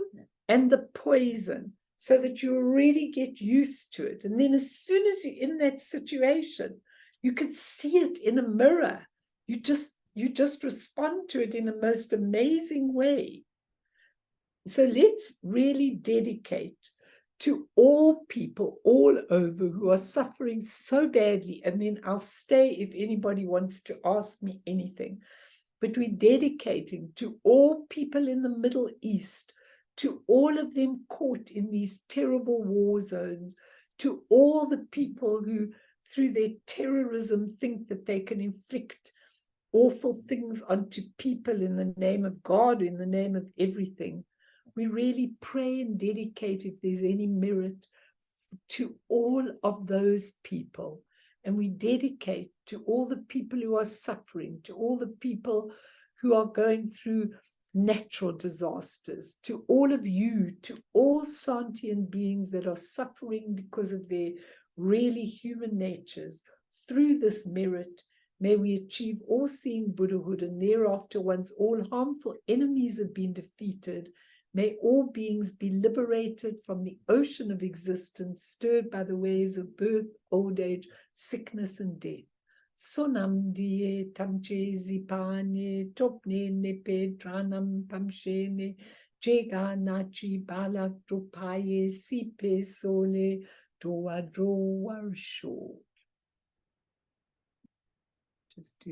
and the poison, so that you already get used to it. And then as soon as you're in that situation, you can see it in a mirror. You just respond to it in a most amazing way. So let's really dedicate to all people all over who are suffering so badly. And then I'll stay if anybody wants to ask me anything. But we're dedicating to all people in the Middle East, to all of them caught in these terrible war zones, to all the people who, through their terrorism, think that they can inflict awful things onto people in the name of God, in the name of everything. We really pray and dedicate, if there's any merit, to all of those people. And we dedicate to all the people who are suffering, to all the people who are going through natural disasters, to all of you, to all sentient beings that are suffering because of their really human natures. Through this merit, may we achieve all-seeing Buddhahood, and thereafter, once all harmful enemies have been defeated, may all beings be liberated from the ocean of existence, stirred by the waves of birth, old age, sickness, and death. Sonam die tamche zipane, topne nepe tranam pamshene, jega nachi bala drupaye, sipe sole, doa dro warsho. Just do